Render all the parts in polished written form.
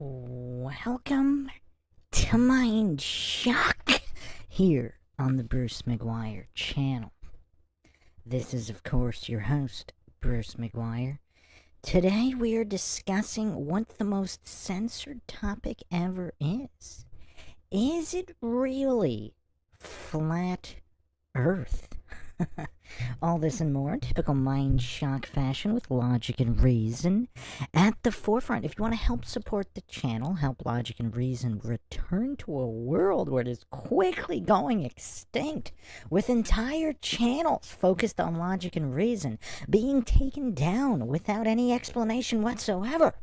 Welcome to MINDSHOCK here on the Bruce Maguire channel. This is, of course, your host, Bruce Maguire. Today we are discussing what the most censored topic ever is. Is it really flat Earth? All this and more in typical MINDSHOCK fashion with logic and reason at the forefront. If you want to help support the channel, help logic and reason return to a world where it is quickly going extinct, with entire channels focused on logic and reason being taken down without any explanation whatsoever,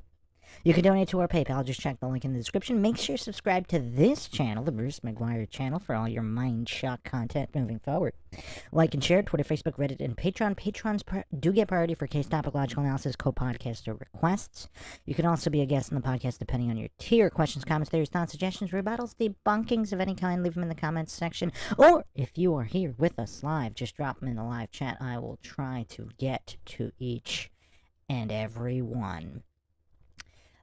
you can donate to our PayPal. Just check the link in the description. Make sure you subscribe to this channel, the Bruce Maguire channel, for all your MINDSHOCK content moving forward. Like and share, Twitter, Facebook, Reddit, and Patreon. Patrons do get priority for case topic, logical analysis, co-podcaster requests. You can also be a guest in the podcast depending on your tier. Questions, comments, theories, thoughts, suggestions, rebuttals, debunkings of any kind, leave them in the comments section. Or if you are here with us live, just drop them in the live chat. I will try to get to each and every one.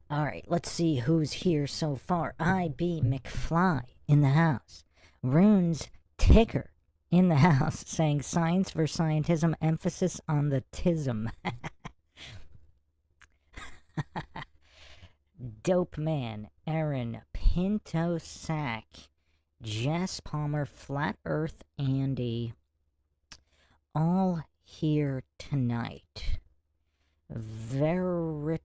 Alright, let's see who's here so far. I.B. McFly in the house. Runes Ticker in the house, saying science for scientism, emphasis on the tism. Dope Man, Aaron, Pinto Sack, Jess Palmer, Flat Earth Andy, all here tonight. Veritunt78.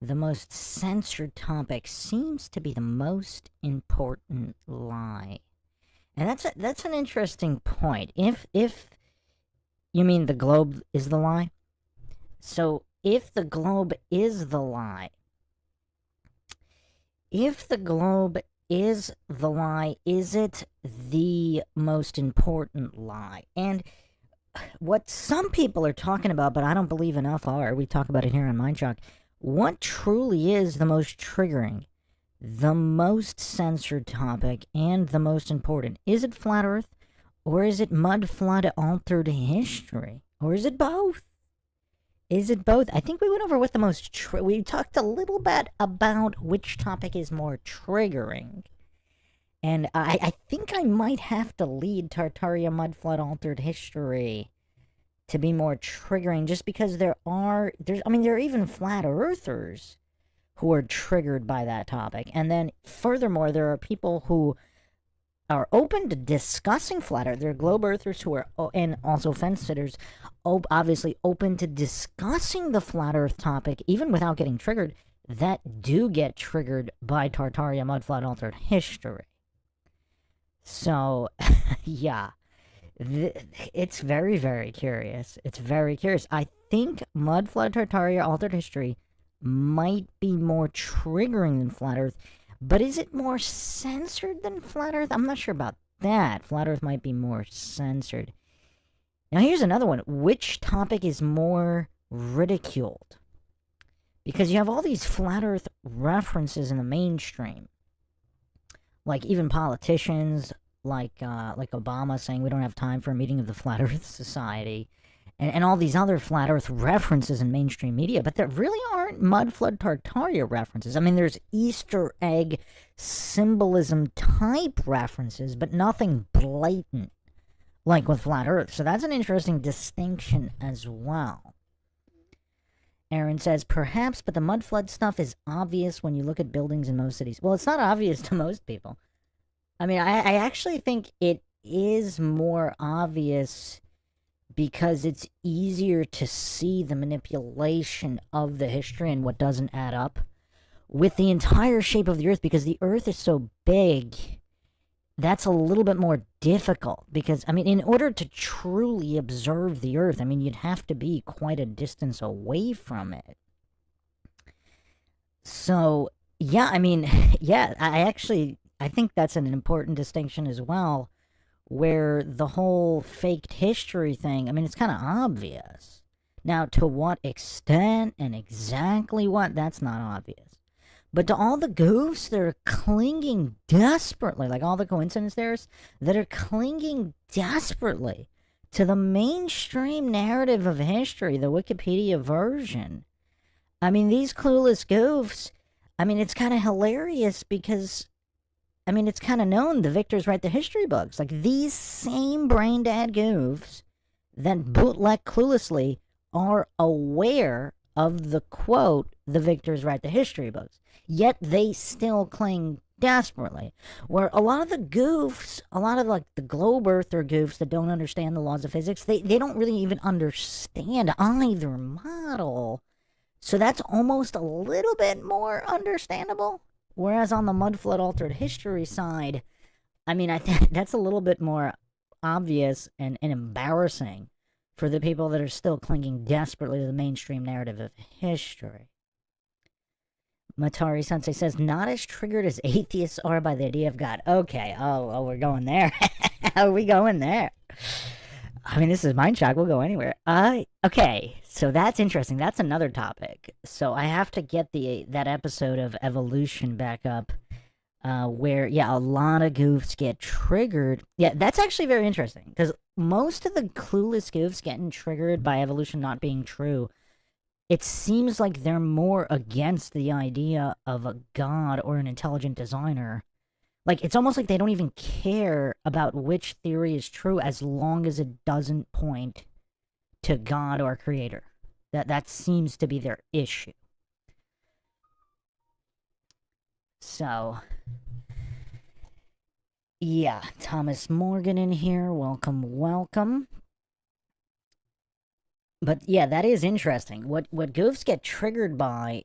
The most censored topic seems to be the most important lie. And that's an interesting point. If you mean the globe is the lie, so if the globe is the lie, is it the most important lie? And what some people are talking about, but I don't believe enough are, we talk about it here on MINDSHOCK, what truly is the most triggering, the most censored topic, and the most important? Is it flat Earth, or is it mud flood altered history, or is it both? Is it both? I think we went over what the most, we talked a little bit about which topic is more triggering. And I think I might have to lead Tartaria Mud Flood Altered History to be more triggering, just because there are even flat earthers who are triggered by that topic. And then furthermore, there are people who are open to discussing flat earth. There are globe earthers who are, and also fence sitters, obviously open to discussing the flat earth topic, even without getting triggered, that do get triggered by Tartaria Mud Flood Altered History. So, yeah, it's very, very curious. It's very curious. I think Mud Flood Tartaria Altered History might be more triggering than Flat Earth, but is it more censored than Flat Earth? I'm not sure about that. Flat Earth might be more censored. Now, here's another one. Which topic is more ridiculed? Because you have all these Flat Earth references in the mainstream. Like even politicians, like Obama saying we don't have time for a meeting of the Flat Earth Society, and all these other Flat Earth references in mainstream media, but there really aren't Mud Flood Tartaria references. I mean, there's Easter egg symbolism type references, but nothing blatant like with Flat Earth. So that's an interesting distinction as well. Aaron says, perhaps, but the mud flood stuff is obvious when you look at buildings in most cities. Well, it's not obvious to most people. I mean, I actually think it is more obvious because it's easier to see the manipulation of the history and what doesn't add up with the entire shape of the Earth, because the Earth is so big. That's a little bit more difficult because, I mean, in order to truly observe the Earth, I mean, you'd have to be quite a distance away from it. So, yeah, I mean, yeah, I think that's an important distinction as well, where the whole faked history thing, I mean, it's kind of obvious. Now, to what extent and exactly what, that's not obvious. But to all the goofs that are clinging desperately, like all the coincidence theorists that are clinging desperately to the mainstream narrative of history, the Wikipedia version, I mean, these clueless goofs, I mean, it's kind of hilarious because, I mean, it's kind of known the victors write the history books. Like, these same brain dead goofs that bootleg cluelessly are aware of the quote, the victors write the history books. Yet they still cling desperately. Where a lot of the goofs, a lot of like the globe earther goofs that don't understand the laws of physics, they don't really even understand either model. So that's almost a little bit more understandable. Whereas on the mud flood altered history side, I mean, I think that's a little bit more obvious and embarrassing for the people that are still clinging desperately to the mainstream narrative of history. Matari Sensei says, not as triggered as atheists are by the idea of God. Okay, oh we're going there. Are we going there? I mean, this is MINDSHOCK. We'll go anywhere. Okay, so that's interesting. That's another topic. So I have to get that episode of Evolution back up, where, yeah, a lot of goofs get triggered. Yeah, that's actually very interesting, because most of the clueless goofs getting triggered by evolution not being true, it seems like they're more against the idea of a god or an intelligent designer. Like, it's almost like they don't even care about which theory is true as long as it doesn't point to God or creator. That seems to be their issue. So, yeah, Thomas Morgan in here. Welcome, welcome. But yeah, that is interesting. What goofs get triggered by,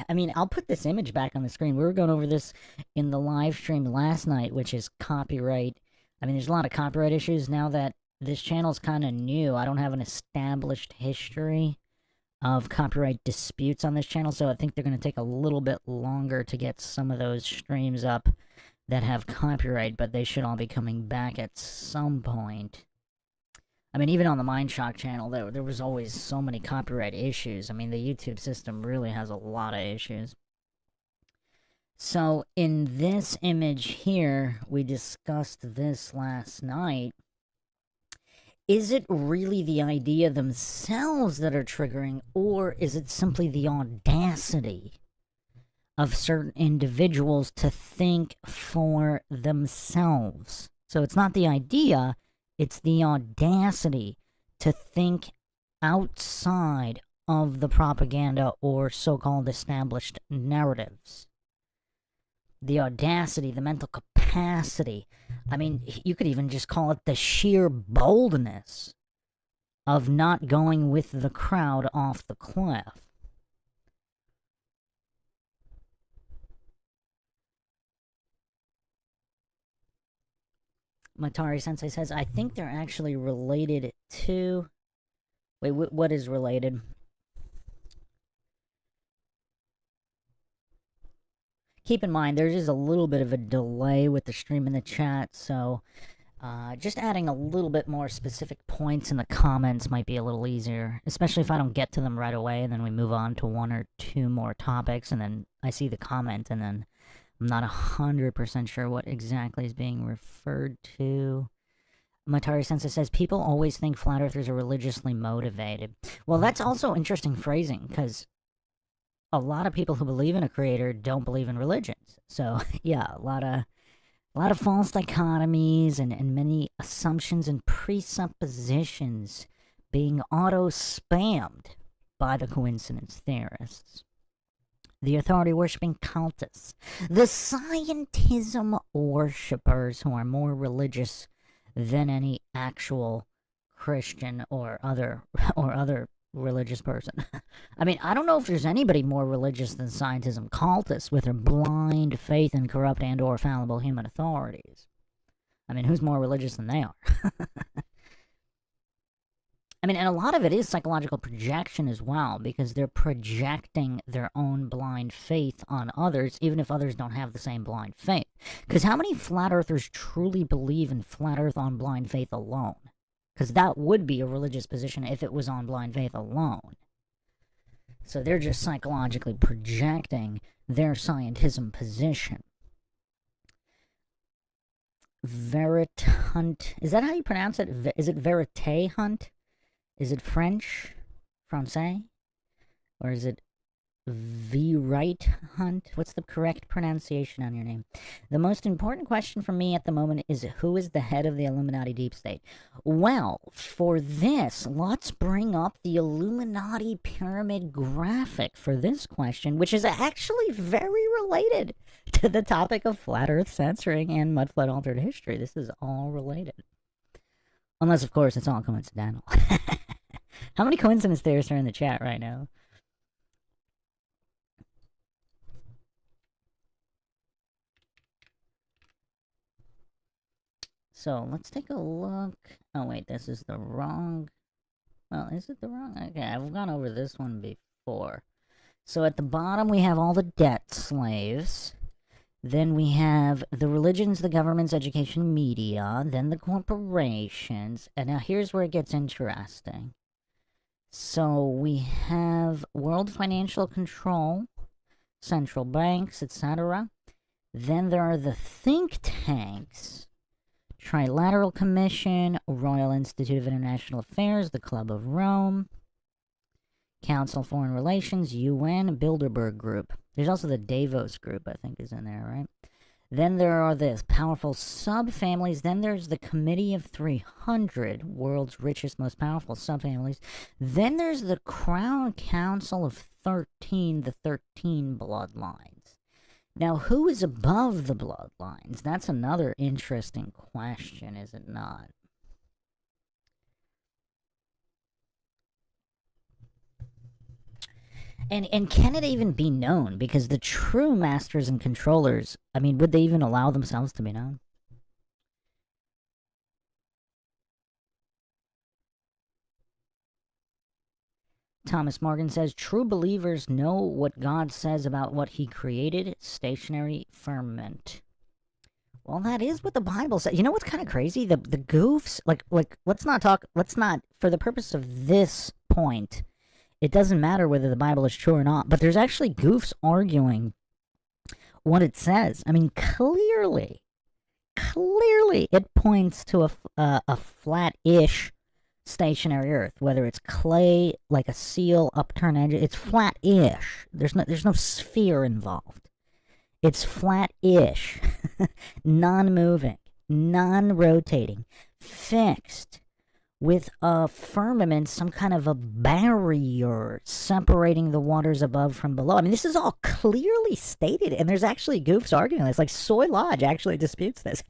I mean, I'll put this image back on the screen. We were going over this in the live stream last night, which is copyright. I mean, there's a lot of copyright issues now that this channel's kind of new. I don't have an established history of copyright disputes on this channel, so I think they're going to take a little bit longer to get some of those streams up that have copyright, but they should all be coming back at some point. I mean, even on the MINDSHOCK channel, there was always so many copyright issues. I mean, the YouTube system really has a lot of issues. So, in this image here, we discussed this last night. Is it really the idea themselves that are triggering, or is it simply the audacity of certain individuals to think for themselves? So, it's not the idea. It's the audacity to think outside of the propaganda or so-called established narratives. The audacity, the mental capacity. I mean, you could even just call it the sheer boldness of not going with the crowd off the cliff. Matari Sensei says, I think they're actually related to... Wait, what is related? Keep in mind, there's just a little bit of a delay with the stream in the chat, so just adding a little bit more specific points in the comments might be a little easier, especially if I don't get to them right away, and then we move on to one or two more topics, and then I see the comment, and then I'm not 100% sure what exactly is being referred to. Matari Sensei says, people always think flat earthers are religiously motivated. Well, that's also interesting phrasing, because a lot of people who believe in a creator don't believe in religions. So, yeah, a lot of false dichotomies and many assumptions and presuppositions being auto-spammed by the coincidence theorists. The authority-worshipping cultists, the scientism worshippers who are more religious than any actual Christian or other religious person. I mean, I don't know if there's anybody more religious than scientism cultists with their blind faith in corrupt and or fallible human authorities. I mean, who's more religious than they are? I mean, and a lot of it is psychological projection as well, because they're projecting their own blind faith on others, even if others don't have the same blind faith. Because how many flat earthers truly believe in flat earth on blind faith alone? Because that would be a religious position if it was on blind faith alone. So they're just psychologically projecting their scientism position. Verite Hunt. Is that how you pronounce it? Is it Verite Hunt? Is it French? Francais? Or is it V. Right Hunt. What's the correct pronunciation on your name? The most important question for me at the moment is who is the head of the Illuminati deep state? Well, for this, let's bring up the Illuminati pyramid graphic for this question, which is actually very related to the topic of flat earth censoring and mudflood altered history. This is all related. Unless, of course, it's all coincidental. How many coincidence theorists are in the chat right now? So let's take a look. Oh wait, this is the wrong. Well, is it the wrong? Okay, I've gone over this one before. So at the bottom we have all the debt slaves. Then we have the religions, the governments, education, media. Then the corporations. And now here's where it gets interesting. So we have world financial control, central banks, etc. Then there are the think tanks. Trilateral Commission, Royal Institute of International Affairs, the Club of Rome, Council of Foreign Relations, UN, Bilderberg Group. There's also the Davos Group, I think, is in there, right? Then there are the powerful subfamilies. Then there's the Committee of 300, world's richest, most powerful subfamilies. Then there's the Crown Council of 13, the 13 bloodlines. Now, who is above the bloodlines? That's another interesting question, is it not? And can it even be known? Because the true masters and controllers, I mean, would they even allow themselves to be known? Thomas Morgan says, true believers know what God says about what he created, stationary firmament. Well, that is what the Bible says. You know what's kind of crazy? The goofs, like, let's not, for the purpose of this point, it doesn't matter whether the Bible is true or not, but there's actually goofs arguing what it says. I mean, clearly, it points to a flat-ish stationary earth, whether it's clay, like a seal, upturned edge. It's flat-ish. There's no sphere involved. It's flat-ish, non-moving, non-rotating, fixed, with a firmament, some kind of a barrier separating the waters above from below. I mean, this is all clearly stated, and there's actually goofs arguing this. Like, Soy Lodge actually disputes this.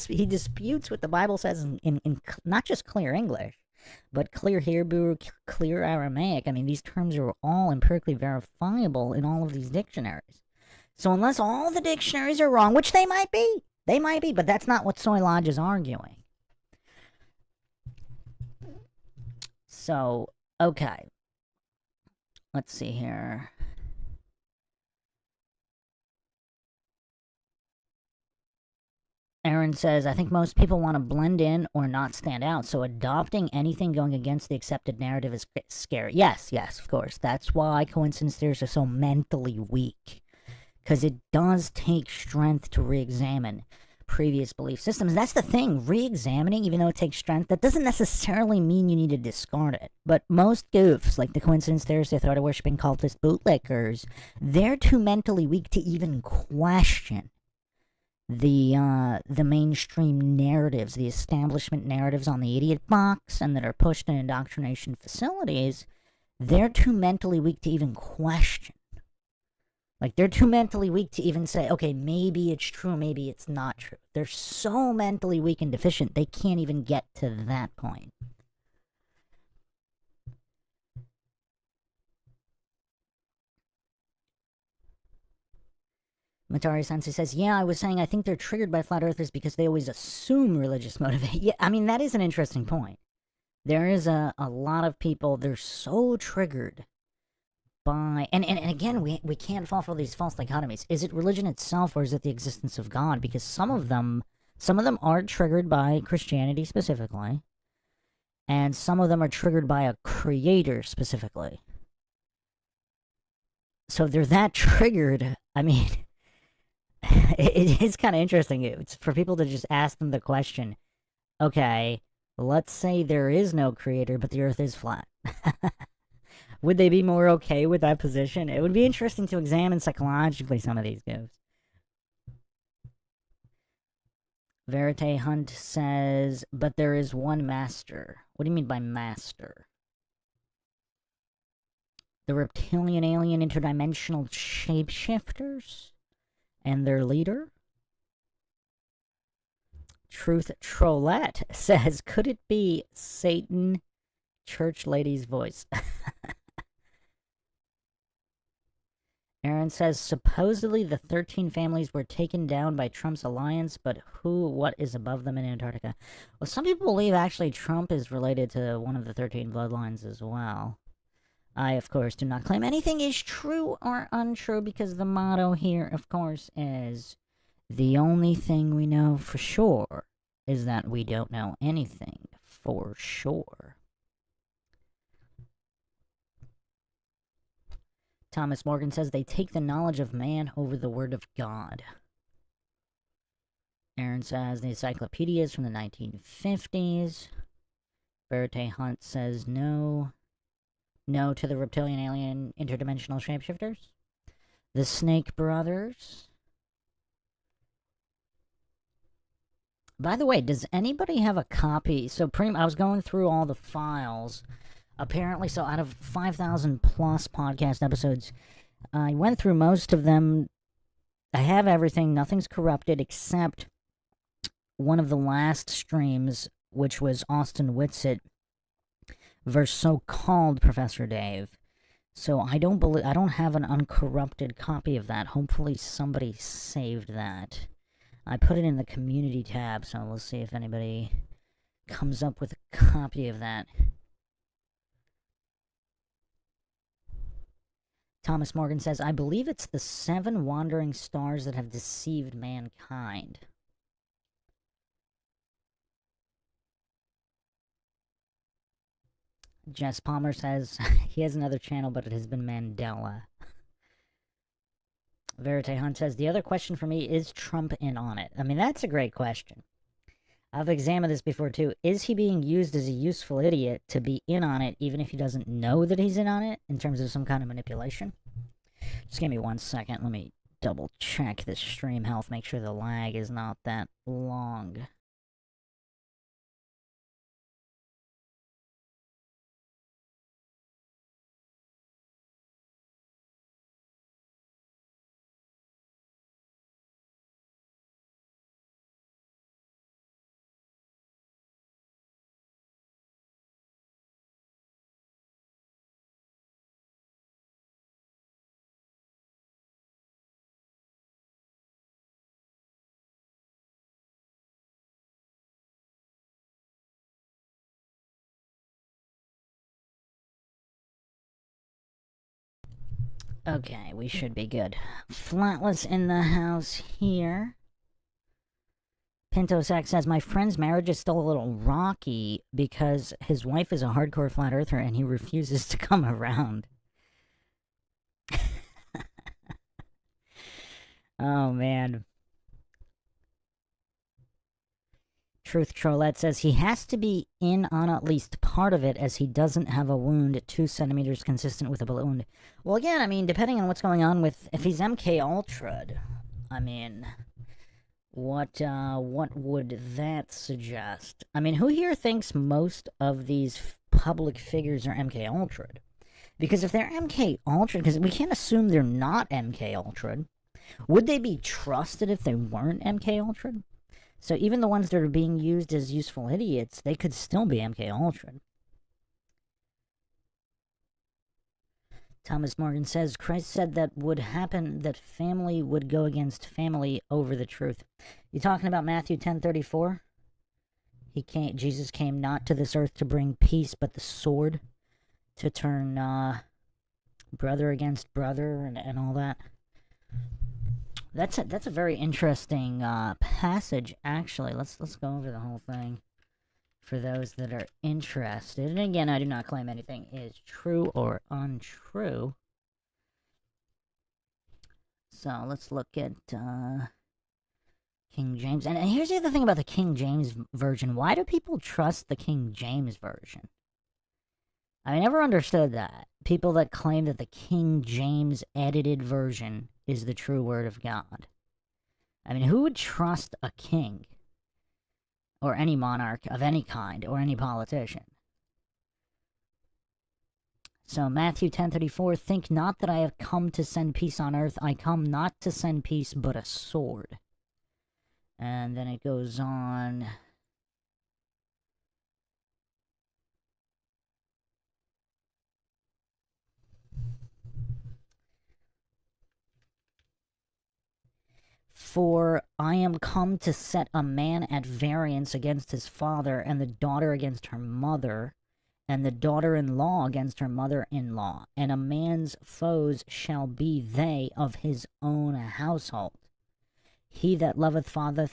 He disputes what the Bible says in not just clear English, but clear Hebrew, clear Aramaic. I mean, these terms are all empirically verifiable in all of these dictionaries. So unless all the dictionaries are wrong, which they might be, but that's not what Soy Lodge is arguing. So, okay. Let's see here. Aaron says, I think most people want to blend in or not stand out, so adopting anything going against the accepted narrative is scary. Yes, of course. That's why coincidence theories are so mentally weak. Because it does take strength to re-examine previous belief systems. That's the thing. Re-examining, even though it takes strength, that doesn't necessarily mean you need to discard it. But most goofs, like the coincidence theorists, the authority-worshipping cultist bootlickers, they're too mentally weak to even question the mainstream narratives, the establishment narratives on the idiot box and that are pushed in indoctrination facilities. They're too mentally weak to even question. Like, they're too mentally weak to even say, okay, maybe it's true, maybe it's not true. They're so mentally weak and deficient, they can't even get to that point. Matari Sensei says, yeah, I was saying I think they're triggered by flat earthers because they always assume religious motivation. Yeah, I mean, that is an interesting point. There is a lot of people, they're so triggered by, and again, we can't fall for these false dichotomies. Is it religion itself, or is it the existence of God? Because some of them are triggered by Christianity specifically, and some of them are triggered by a creator specifically. So they're that triggered. I mean, it is kind of interesting. It's for people to just ask them the question, okay, let's say there is no creator, but the earth is flat. Would they be more okay with that position? It would be interesting to examine psychologically some of these ghosts. Verite Hunt says, but there is one master. What do you mean by master? The reptilian alien interdimensional shapeshifters? And their leader? Truth Trollette says, could it be Satan church lady's voice? Aaron says, supposedly the 13 families were taken down by Trump's alliance, but what is above them in Antarctica? Well, some people believe actually Trump is related to one of the 13 bloodlines as well. I, of course, do not claim anything is true or untrue because the motto here, of course, is the only thing we know for sure is that we don't know anything for sure. Thomas Morgan says they take the knowledge of man over the word of God. Aaron says the encyclopedia is from the 1950s. Verite Hunt says no. No to the reptilian alien interdimensional shapeshifters. The Snake Brothers. By the way, does anybody have a copy? So I was going through all the files. Apparently, so out of 5,000 plus podcast episodes, I went through most of them. I have everything. Nothing's corrupted except one of the last streams, which was Austin Whitsitt versus so-called Professor Dave. So I don't have an uncorrupted copy of that. Hopefully somebody saved that. I put it in the community tab, so we'll see if anybody comes up with a copy of that. Thomas Morgan says, I believe it's the 7 wandering stars that have deceived mankind. Jess Palmer says, he has another channel, but it has been Mandela. Verite Hunt says, the other question for me, is Trump in on it? I mean, that's a great question. I've examined this before, too. Is he being used as a useful idiot to be in on it, even if he doesn't know that he's in on it, in terms of some kind of manipulation? Just give me 1 second. Let me double check this stream health, make sure the lag is not that long. Okay, we should be good. Flatless in the house here. Pinto Sack says, my friend's marriage is still a little rocky because his wife is a hardcore flat earther and he refuses to come around. Oh, man. Truth Trollette says he has to be in on at least part of it as he doesn't have a wound 2 centimeters consistent with a balloon. Well, again, I mean, depending on what's going on with... If he's MK Ultra'd, I mean... What would that suggest? I mean, who here thinks most of these public figures are MK Ultra'd? Because if they're MK Ultra'd, because we can't assume they're not MK Ultra'd, would they be trusted if they weren't MK Ultra'd? So even the ones that are being used as useful idiots, they could still be MK Ultra'd. Thomas Morgan says, Christ said that would happen, that family would go against family over the truth. You talking about Matthew 10:34? Jesus came not to this earth to bring peace, but the sword, to turn brother against brother and all that. That's a very interesting passage, actually. Let's go over the whole thing for those that are interested. And again, I do not claim anything is true or untrue. So let's look at King James. And here's the other thing about the King James version. Why do people trust the King James version? I never understood that. People that claim that the King James edited version is the true word of God. I mean, who would trust a king? Or any monarch of any kind, or any politician? So Matthew 10:34, think not that I have come to send peace on earth. I come not to send peace, but a sword. And then it goes on. For I am come to set a man at variance against his father, and the daughter against her mother, and the daughter-in-law against her mother-in-law, and a man's foes shall be they of his own household. He that loveth father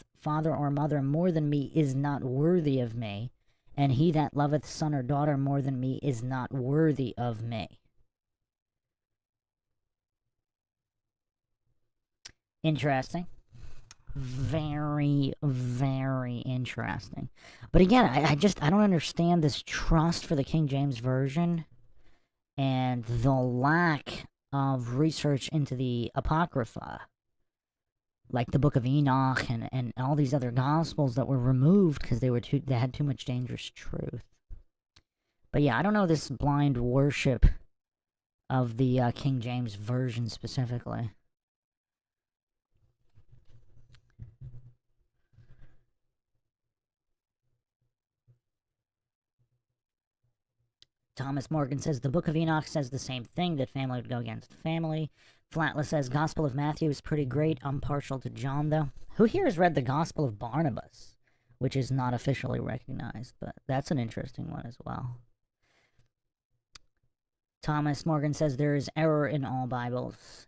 or mother more than me is not worthy of me, and he that loveth son or daughter more than me is not worthy of me. Interesting. Very, very interesting. But again, I don't understand this trust for the King James Version and the lack of research into the Apocrypha, like the Book of Enoch and all these other Gospels that were removed because they had too much dangerous truth. But yeah, I don't know this blind worship of the King James Version specifically. Thomas Morgan says the Book of Enoch says the same thing, that family would go against family. Flatless says Gospel of Matthew is pretty great. I'm partial to John, though. Who here has read the Gospel of Barnabas, which is not officially recognized, but that's an interesting one as well. Thomas Morgan says there is error in all Bibles.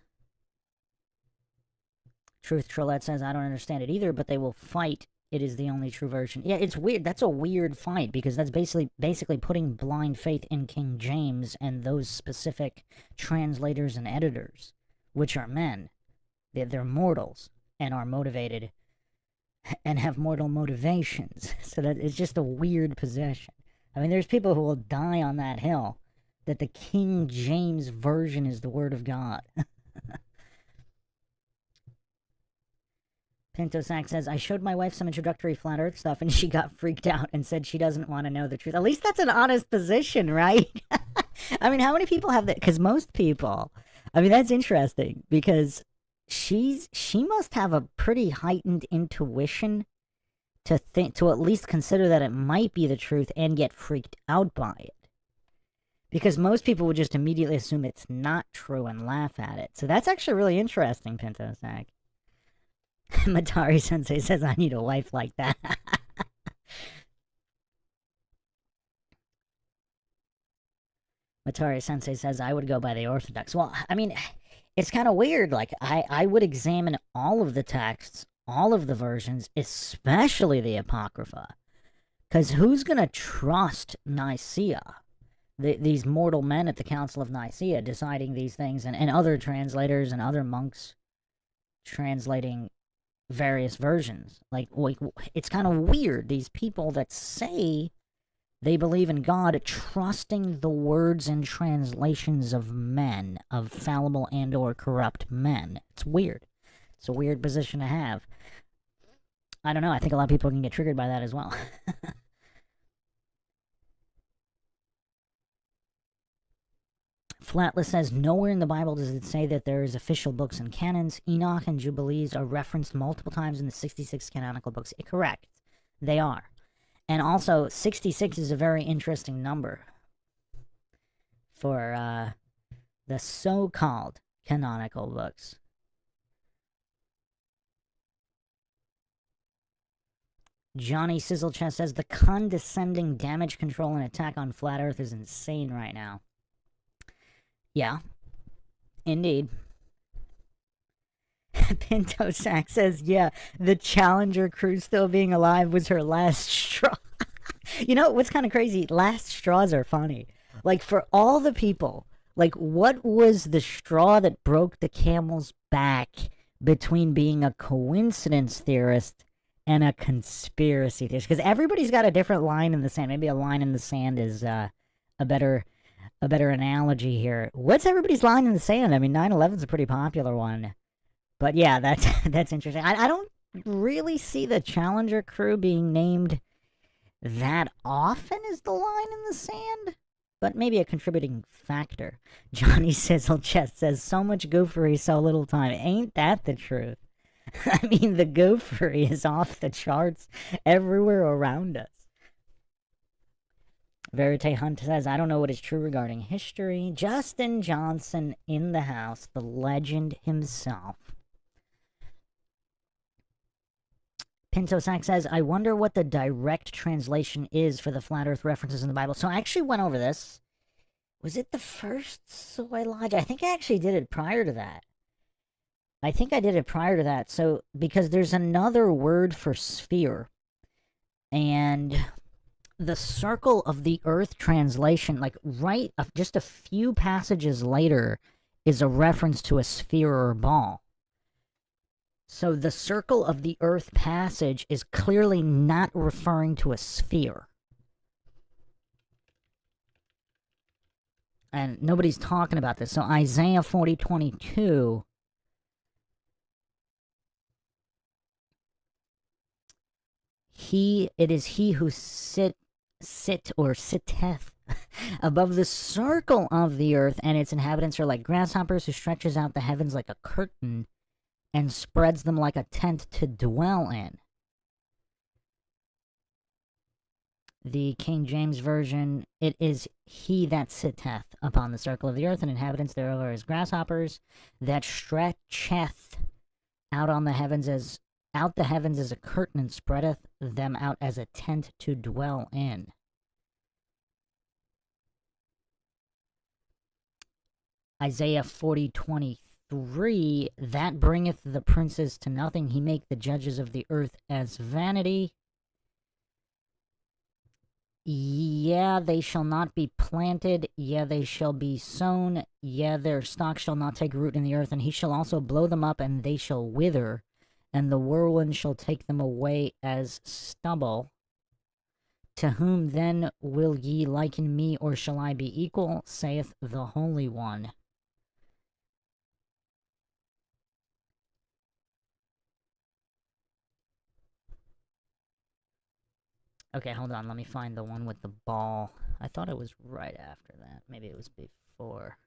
Truth Trillette says I don't understand it either, but they will fight. It is the only true version. Yeah, it's weird. That's a weird fight because that's basically putting blind faith in King James and those specific translators and editors, which are men. They're mortals and are motivated and have mortal motivations. So that it's just a weird position. I mean, there's people who will die on that hill that the King James Version is the Word of God. Pinto Sack says, I showed my wife some introductory flat earth stuff and she got freaked out and said she doesn't want to know the truth. At least that's an honest position, right? I mean, how many people have that? Because most people, I mean, that's interesting because she must have a pretty heightened intuition to at least consider that it might be the truth and get freaked out by it. Because most people would just immediately assume it's not true and laugh at it. So that's actually really interesting, Pinto Sack. Matari Sensei says, I need a wife like that. Matari Sensei says, I would go by the Orthodox. Well, I mean, it's kind of weird. Like, I would examine all of the texts, all of the versions, especially the Apocrypha. Because who's going to trust Nicaea? These mortal men at the Council of Nicaea deciding these things, and other translators and other monks translating various versions. Like it's kind of weird. These people that say they believe in God trusting the words and translations of men, of fallible and or corrupt men. It's weird. It's a weird position to have. I don't know. I think a lot of people can get triggered by that as well. Flatless says, nowhere in the Bible does it say that there is official books and canons. Enoch and Jubilees are referenced multiple times in the 66 canonical books. Correct. They are. And also, 66 is a very interesting number for the so-called canonical books. Johnny Sizzlechest says, the condescending damage control and attack on Flat Earth is insane right now. Yeah, indeed. Pinto Sack says, yeah, the Challenger crew still being alive was her last straw. You know, what's kind of crazy? Last straws are funny. Like, for all the people, like, what was the straw that broke the camel's back between being a coincidence theorist and a conspiracy theorist? Because everybody's got a different line in the sand. Maybe a line in the sand is a better a better analogy here. What's everybody's line in the sand? I mean, 9/11's a pretty popular one. But yeah, that's that's interesting. I don't really see the Challenger crew being named that often as the line in the sand, but maybe a contributing factor. Johnny Sizzle Chest says, so much goofery, so little time. Ain't that the truth? I mean, the goofery is off the charts everywhere around us. Verite Hunt says, I don't know what is true regarding history. Justin Johnson in the house, the legend himself. Pinto Sack says, I wonder what the direct translation is for the flat earth references in the Bible. So I actually went over this. Was it the first Soy Lodge? I think I actually did it prior to that. So, because there's another word for sphere. And the circle of the earth translation, like just a few passages later, is a reference to a sphere or ball. So the circle of the earth passage is clearly not referring to a sphere. And nobody's talking about this. So Isaiah 40:22. It is he who sitteth above the circle of the earth, and its inhabitants are like grasshoppers, who stretches out the heavens like a curtain and spreads them like a tent to dwell in. The King James Version, it is he that sitteth upon the circle of the earth, and inhabitants thereof are as grasshoppers, that stretcheth out the heavens as a curtain, and spreadeth them out as a tent to dwell in. Isaiah 40:23, that bringeth the princes to nothing. He make the judges of the earth as vanity. Yeah, they shall not be planted. Yeah, they shall be sown. Yeah, their stock shall not take root in the earth. And he shall also blow them up, and they shall wither. And the whirlwind shall take them away as stubble. To whom then will ye liken me, or shall I be equal, saith the Holy One. Okay, hold on. Let me find the one with the ball. I thought it was right after that. Maybe it was before.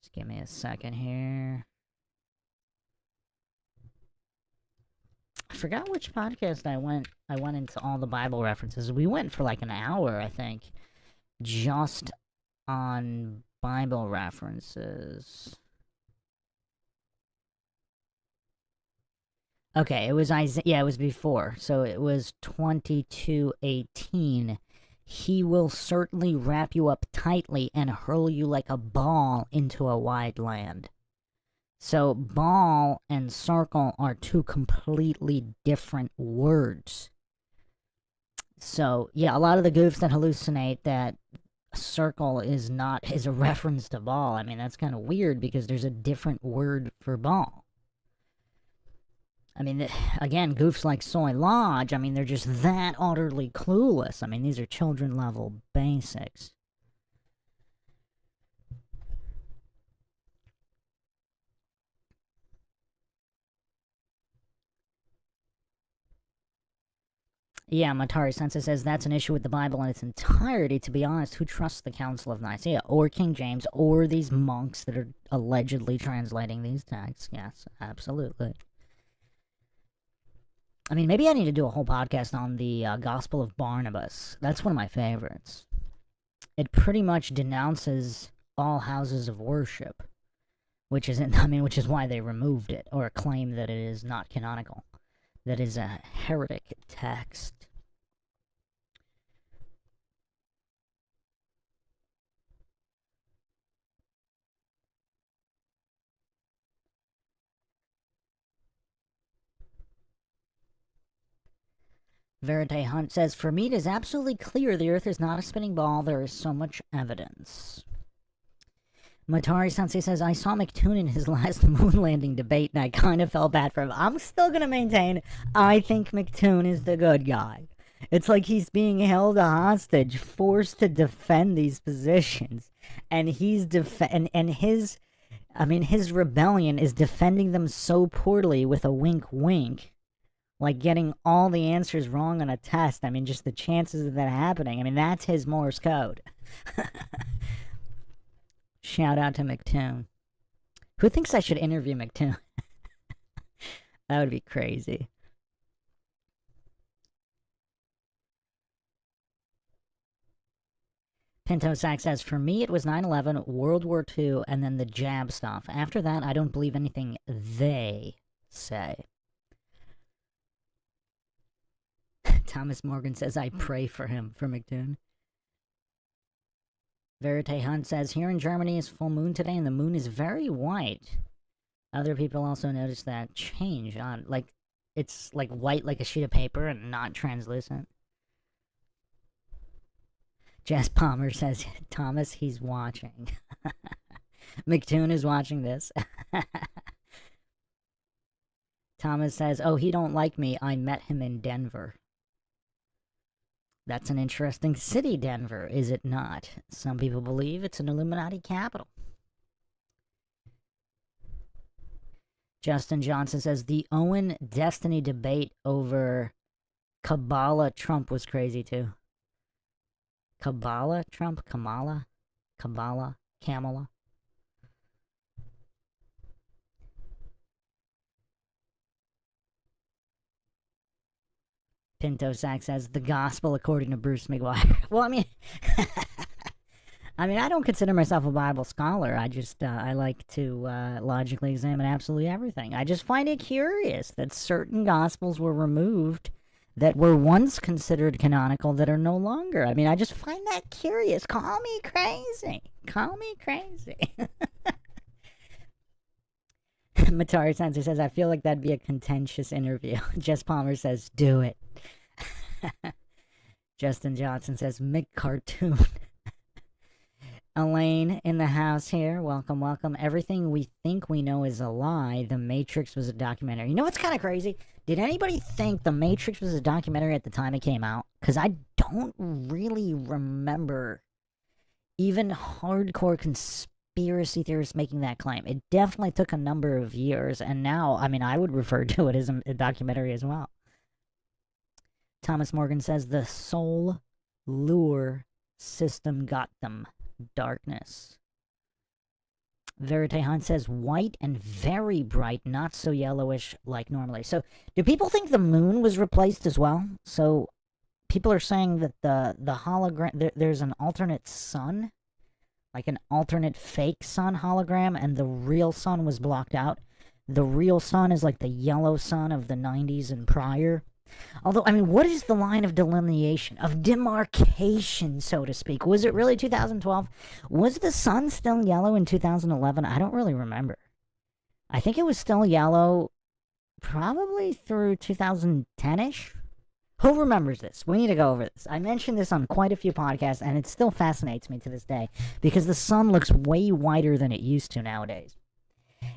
Just give me a second here. I forgot which podcast I went into all the Bible references. We went for like an hour, I think, just on Bible references. Okay, it was Isaiah. Yeah, it was before. So it was 22:18. He will certainly wrap you up tightly and hurl you like a ball into a wide land. So ball and circle are two completely different words. So yeah, a lot of the goofs that hallucinate that circle is a reference to ball. I mean, that's kind of weird because there's a different word for ball. I mean, again, goofs like Soy Lodge, I mean, they're just that utterly clueless. I mean, these are children-level basics. Yeah, Matari Sensa says that's an issue with the Bible in its entirety. To be honest, who trusts the Council of Nicaea, or King James, or these monks that are allegedly translating these texts? Yes, absolutely. I mean, maybe I need to do a whole podcast on the Gospel of Barnabas. That's one of my favorites. It pretty much denounces all houses of worship, which is why they removed it, or claim that it is not canonical. That is a heretic text. Verite Hunt says, for me it is absolutely clear the Earth is not a spinning ball. There is so much evidence. Matari Sensei says, I saw McToon in his last moon landing debate and I kind of felt bad for him. I'm still going to maintain I think McToon is the good guy. It's like he's being held hostage, forced to defend these positions. And he's his rebellion is defending them so poorly with a wink wink. Like getting all the answers wrong on a test. I mean, just the chances of that happening. I mean, that's his Morse code. Shout out to McToon. Who thinks I should interview McToon? That would be crazy. Pinto Sack says, for me, it was 9/11, World War II, and then the jab stuff. After that, I don't believe anything they say. Thomas Morgan says, I pray for him, for McToon. Verite Hunt says, here in Germany is full moon today, and the moon is very white. Other people also noticed that change on, like, it's like white like a sheet of paper and not translucent. Jess Palmer says, Thomas, he's watching. McToon is watching this. Thomas says, oh, he don't like me. I met him in Denver. That's an interesting city, Denver, is it not? Some people believe it's an Illuminati capital. Justin Johnson says, the Owen Destiny debate over Kabbalah Trump was crazy, too. Kabbalah Trump? Kamala? Kabbalah? Kamala? Pinto Sack says, the gospel according to Bruce Maguire. Well, I mean, I don't consider myself a Bible scholar. I just, I like to logically examine absolutely everything. I just find it curious that certain gospels were removed that were once considered canonical that are no longer. I mean, I just find that curious. Call me crazy. Call me crazy. Matari Sensei says, I feel like that'd be a contentious interview. Jess Palmer says, do it. Justin Johnson says, Mick Cartoon. Elaine in the house here. Welcome, welcome. Everything we think we know is a lie. The Matrix was a documentary. You know what's kind of crazy? Did anybody think The Matrix was a documentary at the time it came out? Because I don't really remember even hardcore conspiracy theorists making that claim. It definitely took a number of years, and now, I mean, I would refer to it as a documentary as well. Thomas Morgan says, the soul lure system got them. Darkness. Verite Hunt says, white and very bright, not so yellowish like normally. So, do people think the moon was replaced as well? So, people are saying that the hologram, there's an alternate sun, like an alternate fake sun hologram, and the real sun was blocked out. The real sun is like the yellow sun of the 90s and prior. Although, I mean, what is the line of delineation, of demarcation, so to speak? Was it really 2012? Was the sun still yellow in 2011? I don't really remember. I think it was still yellow probably through 2010-ish. Who remembers this? We need to go over this. I mentioned this on quite a few podcasts, and it still fascinates me to this day, because the sun looks way whiter than it used to nowadays.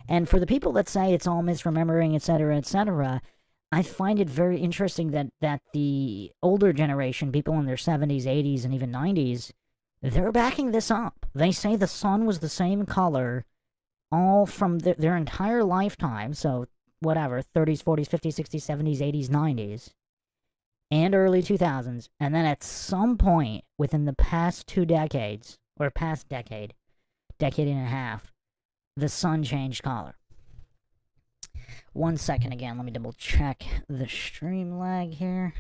And for the people that say it's all misremembering, etc., I find it very interesting that the older generation, people in their 70s, 80s, and even 90s, they're backing this up. They say the sun was the same color all from their entire lifetime, so whatever, 30s, 40s, 50s, 60s, 70s, 80s, 90s, and early 2000s, and then at some point within the past 2 decades, or past decade and a half, the sun changed color. 1 second again, let me double check the stream lag here.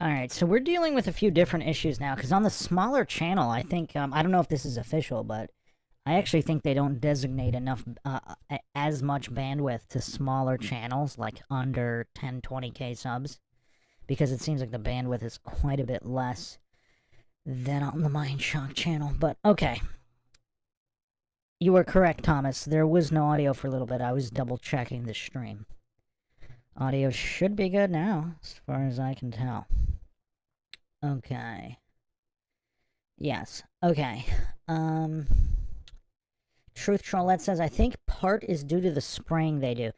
Alright, so we're dealing with a few different issues now, because on the smaller channel, I think, I don't know if this is official, but I actually think they don't designate enough, as much bandwidth to smaller channels, like under 10-20k subs, because it seems like the bandwidth is quite a bit less than on the MINDSHOCK channel, but okay. You were correct, Thomas. There was no audio for a little bit. I was double-checking the stream. Audio should be good now, as far as I can tell. Okay. Yes. Okay. Truth Trollette says, I think part is due to the spraying they do.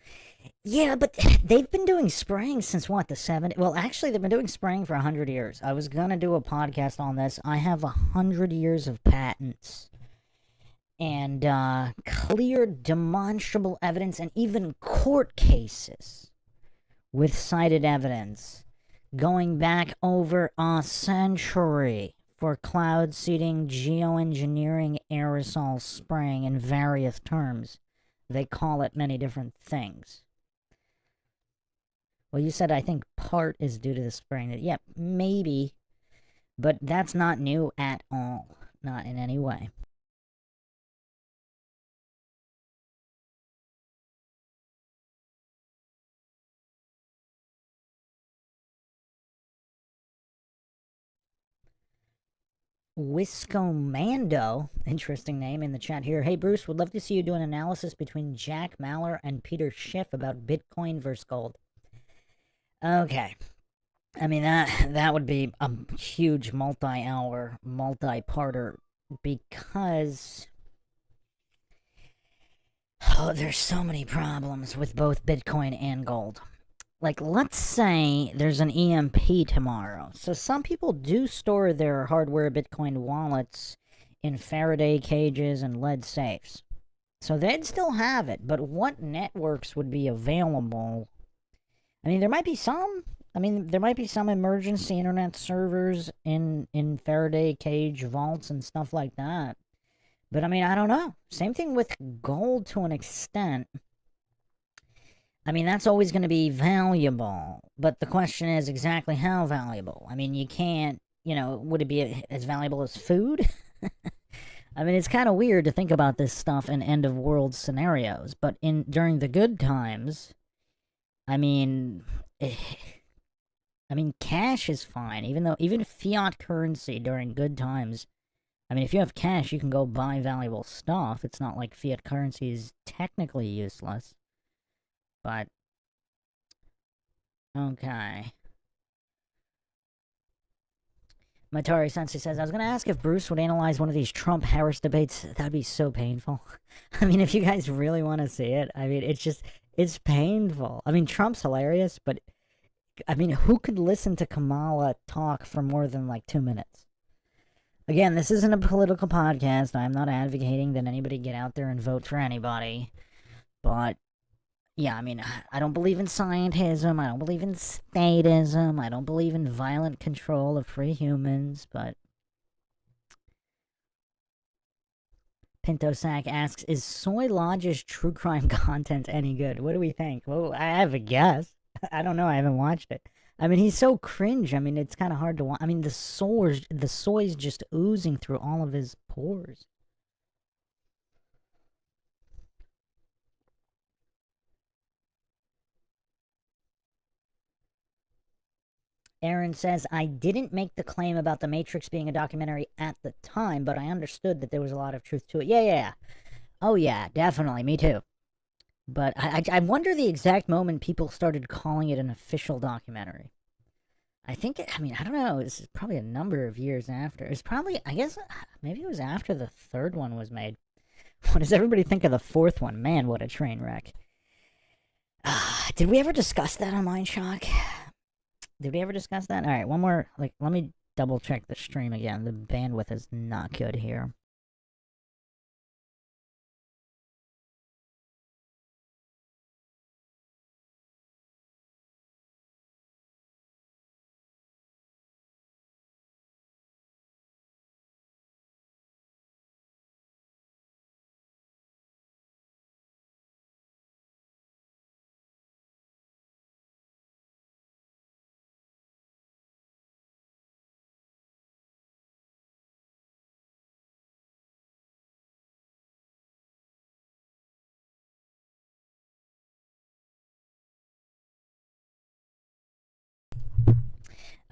Yeah, but they've been doing spraying since, what, the 70s? Well, actually, they've been doing spraying for 100 years. I was gonna do a podcast on this. I have 100 years of patents. And, clear, demonstrable evidence, and even court cases with cited evidence going back over a century for cloud seeding, geoengineering, aerosol spraying in various terms. They call it many different things. Well, you said I think part is due to the spraying. Yeah, maybe. But that's not new at all. Not in any way. Wiscomando, interesting name in the chat here. Hey Bruce, would love to see you do an analysis between Jack Mallers and Peter Schiff about Bitcoin versus gold. Okay. I mean, that would be a huge multi-hour, multi-parter, because there's so many problems with both Bitcoin and gold. Like, let's say there's an EMP tomorrow. So some people do store their hardware Bitcoin wallets in Faraday cages and lead safes. So they'd still have it, but what networks would be available? I mean, there might be some. I mean, there might be some emergency internet servers in Faraday cage vaults and stuff like that. But I mean, I don't know. Same thing with gold to an extent. I mean, that's always going to be valuable, but the question is exactly how valuable. I mean, you can't, would it be as valuable as food? I mean, it's kind of weird to think about this stuff in end-of-world scenarios, but during the good times, I mean, cash is fine, even fiat currency during good times. I mean, if you have cash, you can go buy valuable stuff. It's not like fiat currency is technically useless. But, okay. Matari Sensei says, I was going to ask if Bruce would analyze one of these Trump-Harris debates. That'd be so painful. I mean, if you guys really want to see it, I mean, it's painful. I mean, Trump's hilarious, but, I mean, who could listen to Kamala talk for more than, like, 2 minutes? Again, this isn't a political podcast. I'm not advocating that anybody get out there and vote for anybody. But, yeah, I mean, I don't believe in scientism, I don't believe in statism, I don't believe in violent control of free humans, but... Pinto Sack asks, is Soy Lodge's true crime content any good? What do we think? Well, I have a guess. I don't know, I haven't watched it. I mean, he's so cringe, I mean, it's kind of hard to watch. I mean, the soy's just oozing through all of his pores. Aaron says, I didn't make the claim about The Matrix being a documentary at the time, but I understood that there was a lot of truth to it. Yeah. Oh, yeah, definitely. Me too. But I wonder the exact moment people started calling it an official documentary. I think, I don't know. This is probably a number of years after. It's probably, I guess, maybe it was after the third one was made. What does everybody think of the fourth one? Man, what a train wreck. Did we ever discuss that on MINDSHOCK? Did we ever discuss that? Alright, one more. Let me double check the stream again. The bandwidth is not good here.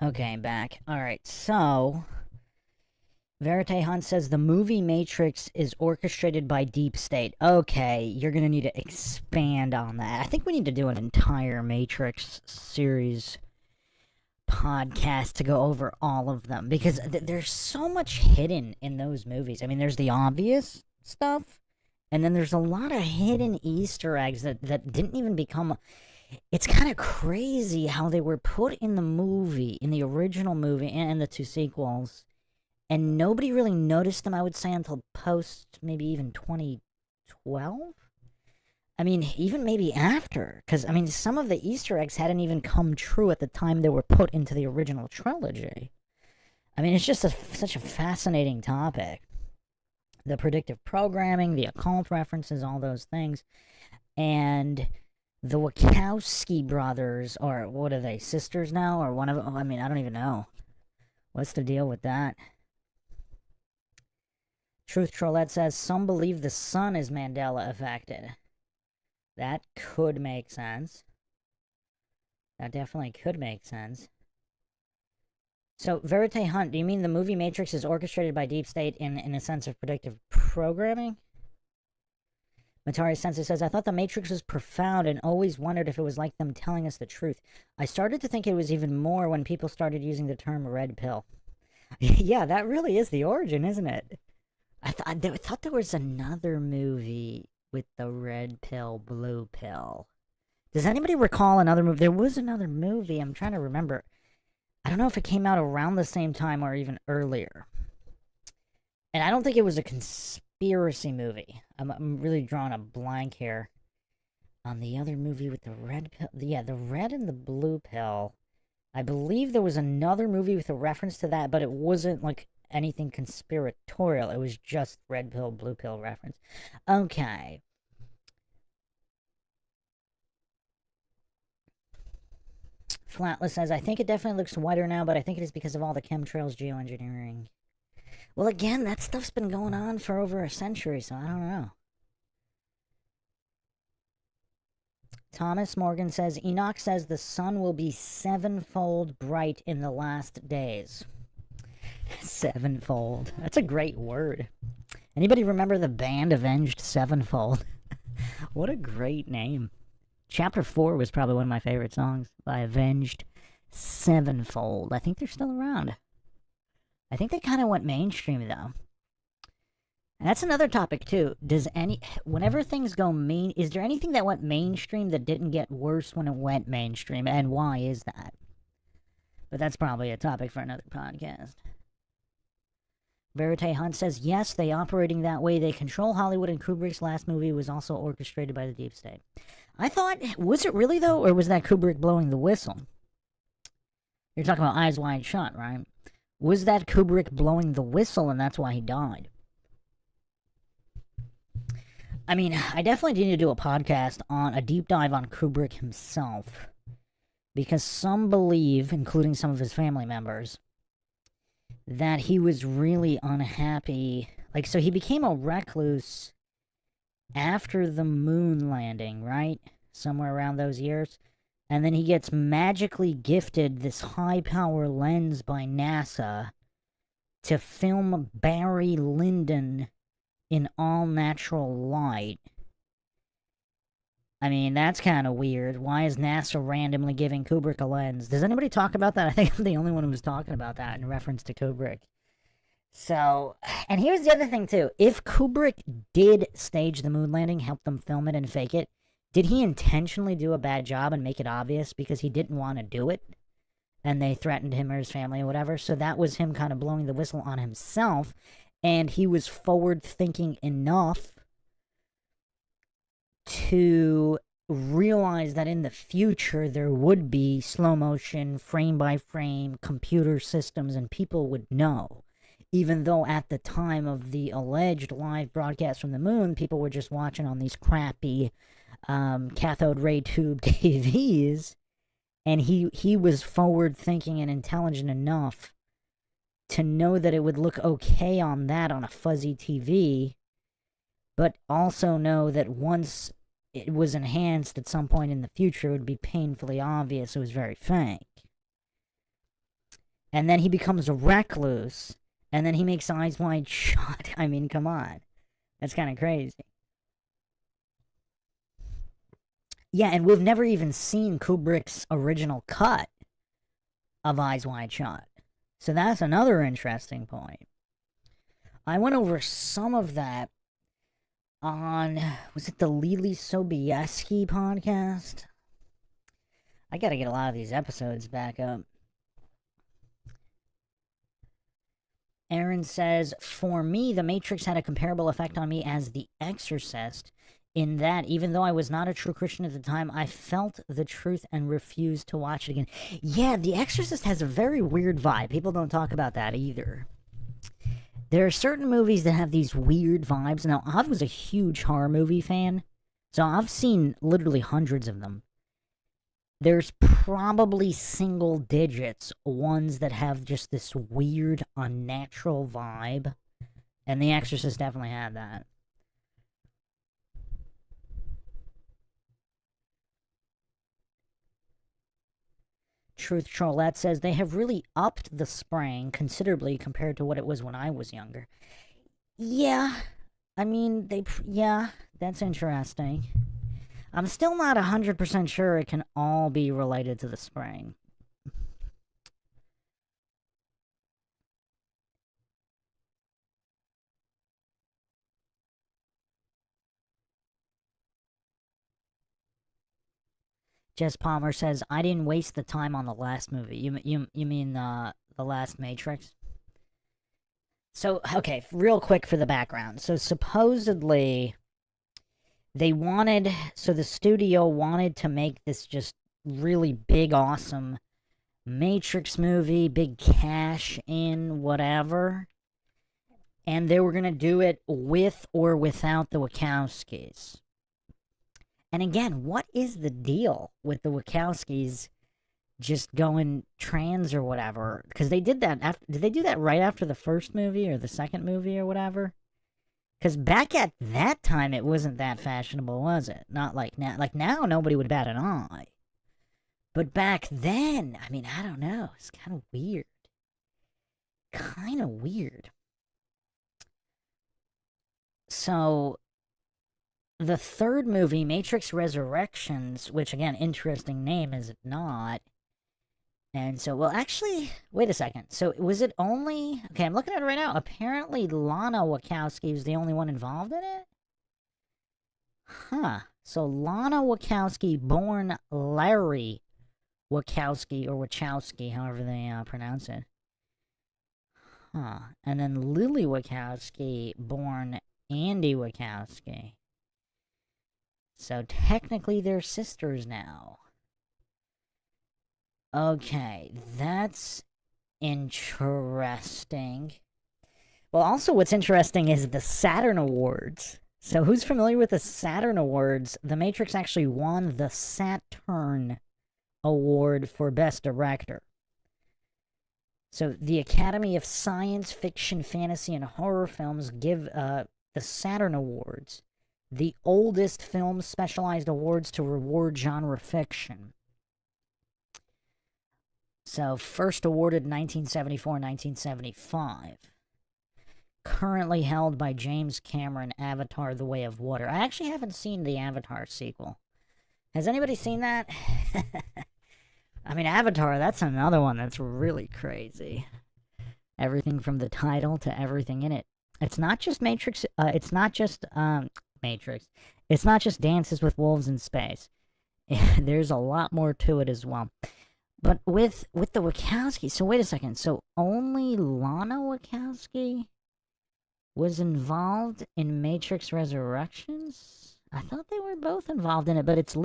Okay, back. Alright, so Verite Hunt says the movie Matrix is orchestrated by Deep State. Okay, you're gonna need to expand on that. I think we need to do an entire Matrix series podcast to go over all of them because there's so much hidden in those movies. I mean, there's the obvious stuff, and then there's a lot of hidden Easter eggs that didn't even become. It's kind of crazy how they were put in the movie, in the original movie, and the two sequels, and nobody really noticed them, I would say, until post maybe even 2012. I mean, even maybe after, because I mean, some of the Easter eggs hadn't even come true at the time they were put into the original trilogy. I mean, it's just such a fascinating topic. The predictive programming, the occult references, all those things, and the Wachowski brothers, or what are they, sisters now, or one of them? I mean, I don't even know. What's the deal with that? Truth Trollette says, some believe the sun is Mandela affected. That could make sense. That definitely could make sense. So, Verite Hunt, do you mean the movie Matrix is orchestrated by Deep State in a sense of predictive programming? Matari Sensei says, I thought the Matrix was profound and always wondered if it was like them telling us the truth. I started to think it was even more when people started using the term red pill. Yeah, that really is the origin, isn't it? I thought there was another movie with the red pill, blue pill. Does anybody recall another movie? There was another movie. I'm trying to remember. I don't know if it came out around the same time or even earlier. And I don't think it was a conspiracy movie. I'm really drawing a blank here on the other movie with the red pill. Yeah, the red and the blue pill. I believe there was another movie with a reference to that, but it wasn't like anything conspiratorial. It was just red pill, blue pill reference. Okay. Flatless says, I think it definitely looks whiter now, but I think it is because of all the chemtrails geoengineering. Well, again, that stuff's been going on for over a century, so I don't know. Thomas Morgan says, Enoch says the sun will be sevenfold bright in the last days. Sevenfold. That's a great word. Anybody remember the band Avenged Sevenfold? What a great name. Chapter 4 was probably one of my favorite songs by Avenged Sevenfold. I think they're still around. I think they kind of went mainstream, though. And that's another topic, too. Whenever things go is there anything that went mainstream that didn't get worse when it went mainstream? And why is that? But that's probably a topic for another podcast. Verite Hunt says, yes, they operating that way. They control Hollywood, and Kubrick's last movie was also orchestrated by the Deep State. I thought, was it really, though, or was that Kubrick blowing the whistle? You're talking about Eyes Wide Shut, right? Was that Kubrick blowing the whistle, and that's why he died? I mean, I definitely need to do a podcast on a deep dive on Kubrick himself, because some believe, including some of his family members, that he was really unhappy. Like, so he became a recluse after the moon landing, right? Somewhere around those years. And then he gets magically gifted this high-power lens by NASA to film Barry Lyndon in all-natural light. I mean, that's kind of weird. Why is NASA randomly giving Kubrick a lens? Does anybody talk about that? I think I'm the only one who was talking about that in reference to Kubrick. So, and here's the other thing, too. If Kubrick did stage the moon landing, help them film it and fake it, did he intentionally do a bad job and make it obvious because he didn't want to do it? And they threatened him or his family or whatever? So that was him kind of blowing the whistle on himself. And he was forward-thinking enough to realize that in the future there would be slow-motion, frame-by-frame computer systems and people would know. Even though at the time of the alleged live broadcast from the moon, people were just watching on these crappy cathode ray tube TVs, and he was forward-thinking and intelligent enough to know that it would look okay on that on a fuzzy TV, but also know that once it was enhanced at some point in the future, it would be painfully obvious it was very fake. And then he becomes a recluse. And then he makes Eyes Wide Shut. I mean, come on. That's kind of crazy. Yeah, and we've never even seen Kubrick's original cut of Eyes Wide Shut. So that's another interesting point. I went over some of that on, was it the Lily Sobieski podcast? I gotta get a lot of these episodes back up. Aaron says, for me, The Matrix had a comparable effect on me as The Exorcist, in that even though I was not a true Christian at the time, I felt the truth and refused to watch it again. Yeah, The Exorcist has a very weird vibe. People don't talk about that either. There are certain movies that have these weird vibes. Now, I was a huge horror movie fan, so I've seen literally hundreds of them. There's probably single digits ones that have just this weird, unnatural vibe. And The Exorcist definitely had that. Truth Trollette says, they have really upped the spraying considerably compared to what it was when I was younger. Yeah, I mean, yeah, that's interesting. I'm still not 100% sure it can all be related to the spraying. Jess Palmer says, I didn't waste the time on the last movie. You mean the last Matrix? So, okay, real quick for the background. So, supposedly, the studio wanted to make this just really big, awesome Matrix movie, big cash in, whatever. And they were going to do it with or without the Wachowskis. And again, what is the deal with the Wachowskis just going trans or whatever? Because they did that did they do that right after the first movie or the second movie or whatever? Because back at that time, it wasn't that fashionable, was it? Not like now. Like now, nobody would bat an eye. But back then, I mean, I don't know. It's kind of weird. Kind of weird. So, the third movie, Matrix Resurrections, which again, interesting name, is it not? And so, well, actually, wait a second. So, was it only... Okay, I'm looking at it right now. Apparently, Lana Wachowski was the only one involved in it? Huh. So, Lana Wachowski, born Larry Wachowski, or Wachowski, however they pronounce it. Huh. And then Lily Wachowski, born Andy Wachowski. So, technically, they're sisters now. Okay, that's interesting. Well, also what's interesting is the Saturn Awards. So who's familiar with the Saturn Awards? The Matrix actually won the Saturn Award for Best Director. So the Academy of Science Fiction, Fantasy, and Horror Films give the Saturn Awards, the oldest film specialized awards to reward genre fiction. So, first awarded 1974-1975. Currently held by James Cameron, Avatar: The Way of Water. I actually haven't seen the Avatar sequel. Has anybody seen that? I mean, Avatar, that's another one that's really crazy. Everything from the title to everything in it. It's not just Matrix, it's not just, Matrix. It's not just Dances with Wolves in Space. There's a lot more to it as well. But with the Wachowski, so wait a second. So only Lana Wachowski was involved in Matrix Resurrections? I thought they were both involved in it, but it's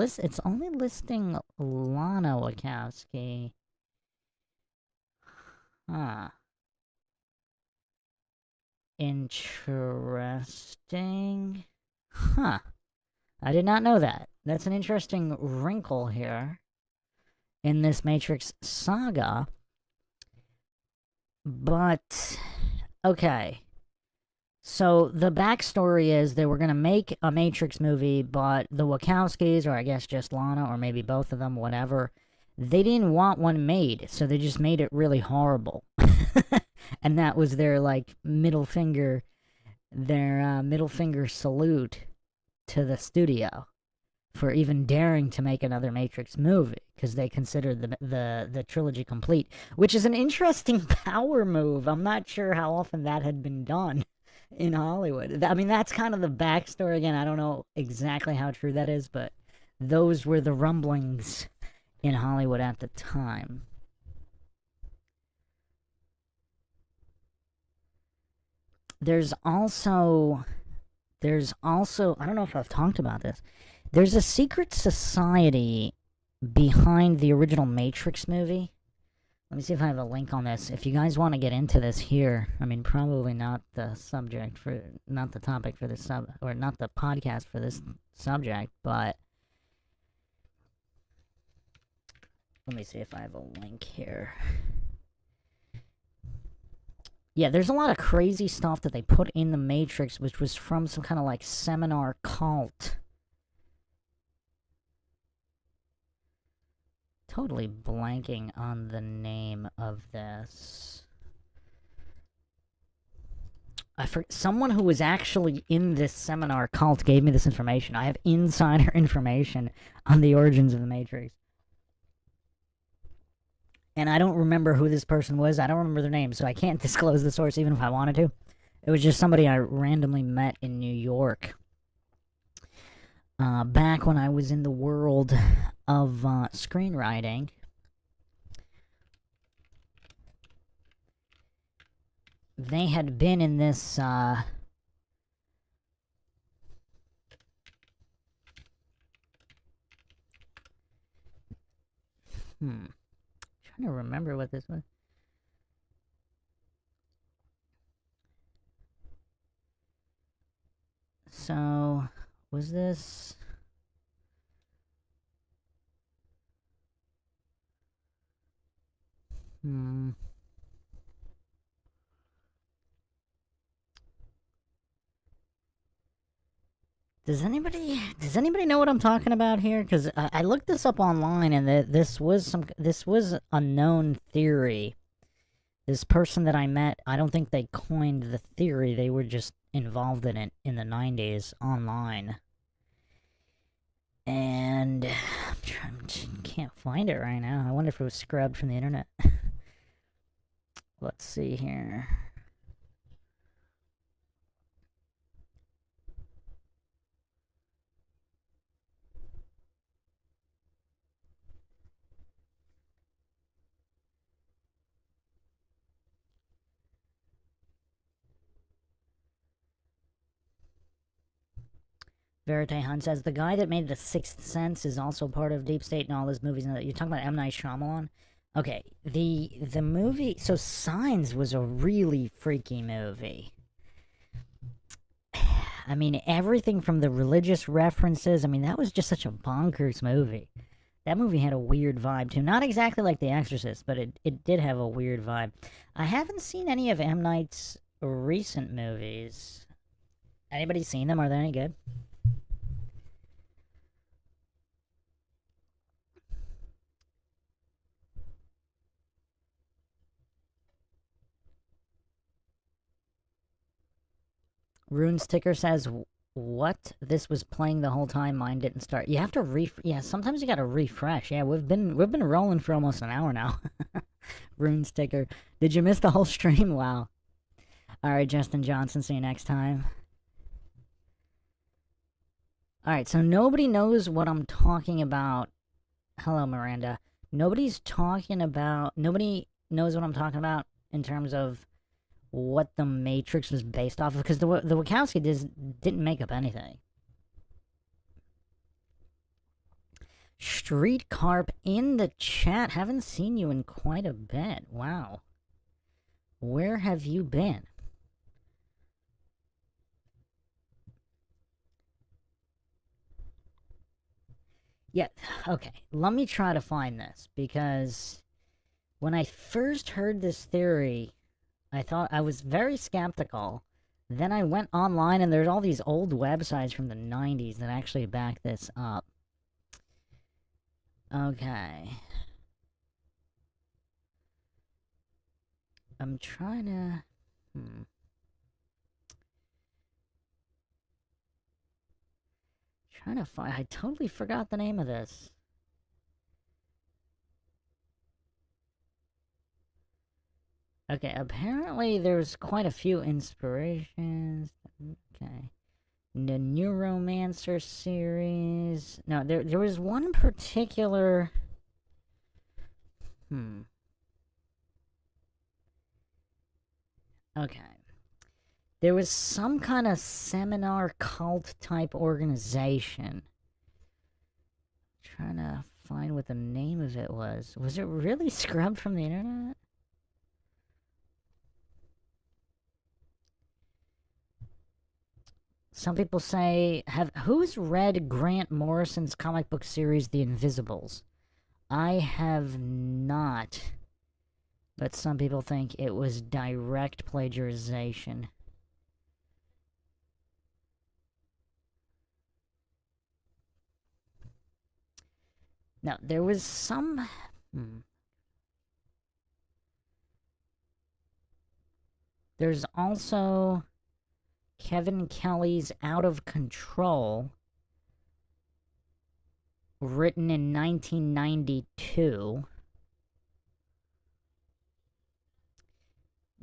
only listing Lana Wachowski. Huh. Interesting. Huh. I did not know that. That's an interesting wrinkle here in this Matrix saga. But, okay. So, the backstory is they were going to make a Matrix movie, but the Wachowskis, or I guess just Lana, or maybe both of them, whatever, They didn't want one made, so they just made it really horrible. And that was their, like, middle finger salute to the studio for even daring to make another Matrix movie, because they considered the trilogy complete, which is an interesting power move. I'm not sure how often that had been done in Hollywood. I mean, that's kind of the backstory. Again, I don't know exactly how true that is, but those were the rumblings in Hollywood at the time. There's also, I don't know if I've talked about this. There's a secret society behind the original Matrix movie. Let me see if I have a link on this. If you guys want to get into this here, I mean, probably not the topic for this or not the podcast for this subject, but let me see if I have a link here. Yeah, there's a lot of crazy stuff that they put in the Matrix, which was from some kind of, like, seminar cult. Totally blanking on the name of this. Someone who was actually in this seminar cult gave me this information. I have insider information on the origins of the Matrix. And I don't remember who this person was. I don't remember their name, so I can't disclose the source even if I wanted to. It was just somebody I randomly met in New York. Back when I was in the world of screenwriting. They had been in this... trying to remember what this was. So, was this... Does anybody know what I'm talking about here? Because I looked this up online, and this was a known theory. This person that I met, I don't think they coined the theory. They were just involved in it in the 90s online. And can't find it right now. I wonder if it was scrubbed from the internet. Let's see here. Verite Hunt says, the guy that made The Sixth Sense is also part of Deep State and all his movies. You're talking about M. Night Shyamalan? Okay, the movie... So, Signs was a really freaky movie. I mean, everything from the religious references... I mean, that was just such a bonkers movie. That movie had a weird vibe, too. Not exactly like The Exorcist, but it did have a weird vibe. I haven't seen any of M. Night's recent movies. Anybody seen them? Are they any good? Rune's Ticker says, what? This was playing the whole time, mine didn't start. You have to yeah, sometimes you gotta refresh. Yeah, we've been rolling for almost an hour now. Rune's Ticker. Did you miss the whole stream? Wow. Alright, Justin Johnson, see you next time. Alright, so nobody knows what I'm talking about. Hello, Miranda. Nobody knows what I'm talking about in terms of what the Matrix was based off of, because the Wachowski didn't make up anything. Street Carp in the chat. Haven't seen you in quite a bit. Wow. Where have you been? Yeah, okay. Let me try to find this, because when I first heard this theory, I thought I was very skeptical. Then I went online, and there's all these old websites from the 90s that actually back this up. Okay. I'm trying to... Trying to find... I totally forgot the name of this. Okay, apparently there's quite a few inspirations. Okay. The Neuromancer series. No, there was one particular... Okay. There was some kind of seminar cult type organization. Trying to find what the name of it was. Was it really scrubbed from the internet? Some people say, who's read Grant Morrison's comic book series, The Invisibles? I have not. But some people think it was direct plagiarization. Now, there was some... There's also Kevin Kelly's Out of Control, written in 1992.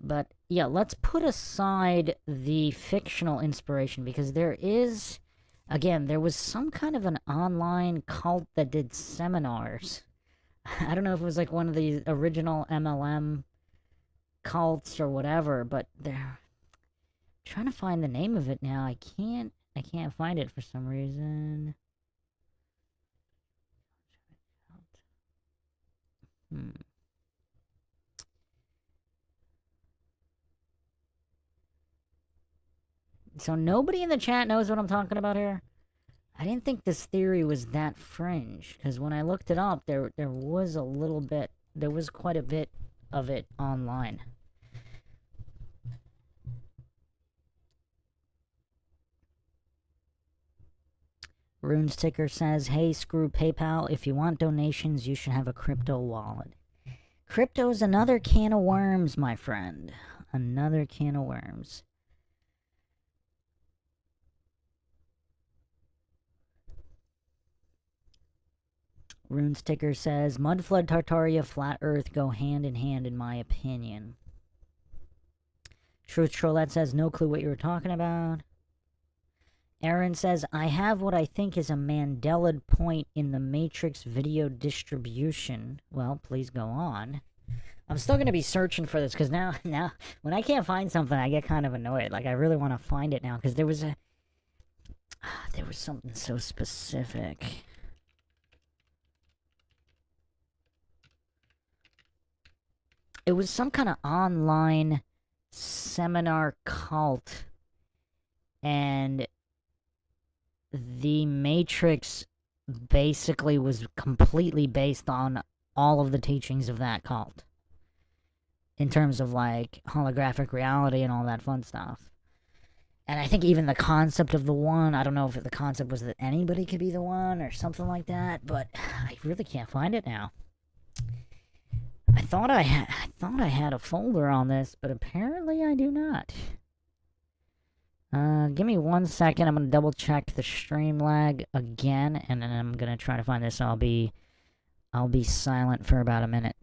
But, yeah, let's put aside the fictional inspiration, because there is... Again, there was some kind of an online cult that did seminars. I don't know if it was like one of the original MLM cults or whatever, but they're trying to find the name of it now. I can't find it for some reason. So nobody in the chat knows what I'm talking about here? I didn't think this theory was that fringe, because when I looked it up, there was a little bit, there was quite a bit of it online. RuneSticker says, hey, screw PayPal. If you want donations, you should have a crypto wallet. Crypto's another can of worms, my friend. Another can of worms. RuneSticker says, Mudflood, Tartaria, Flat Earth go hand in hand in my opinion. Truth Trollette says, no clue what you were talking about. Aaron says, I have what I think is a Mandela point in the Matrix video distribution. Well, please go on. I'm still going to be searching for this, because now, when I can't find something, I get kind of annoyed. Like, I really want to find it now, because there was something so specific. It was some kind of online seminar cult, and the Matrix basically was completely based on all of the teachings of that cult. In terms of, like, holographic reality and all that fun stuff. And I think even the concept of the one, I don't know if the concept was that anybody could be the one or something like that, but I really can't find it now. I thought I had a folder on this, but apparently I do not. Give me 1 second. I'm gonna double check the stream lag again, and then I'm gonna try to find this. I'll be silent for about a minute.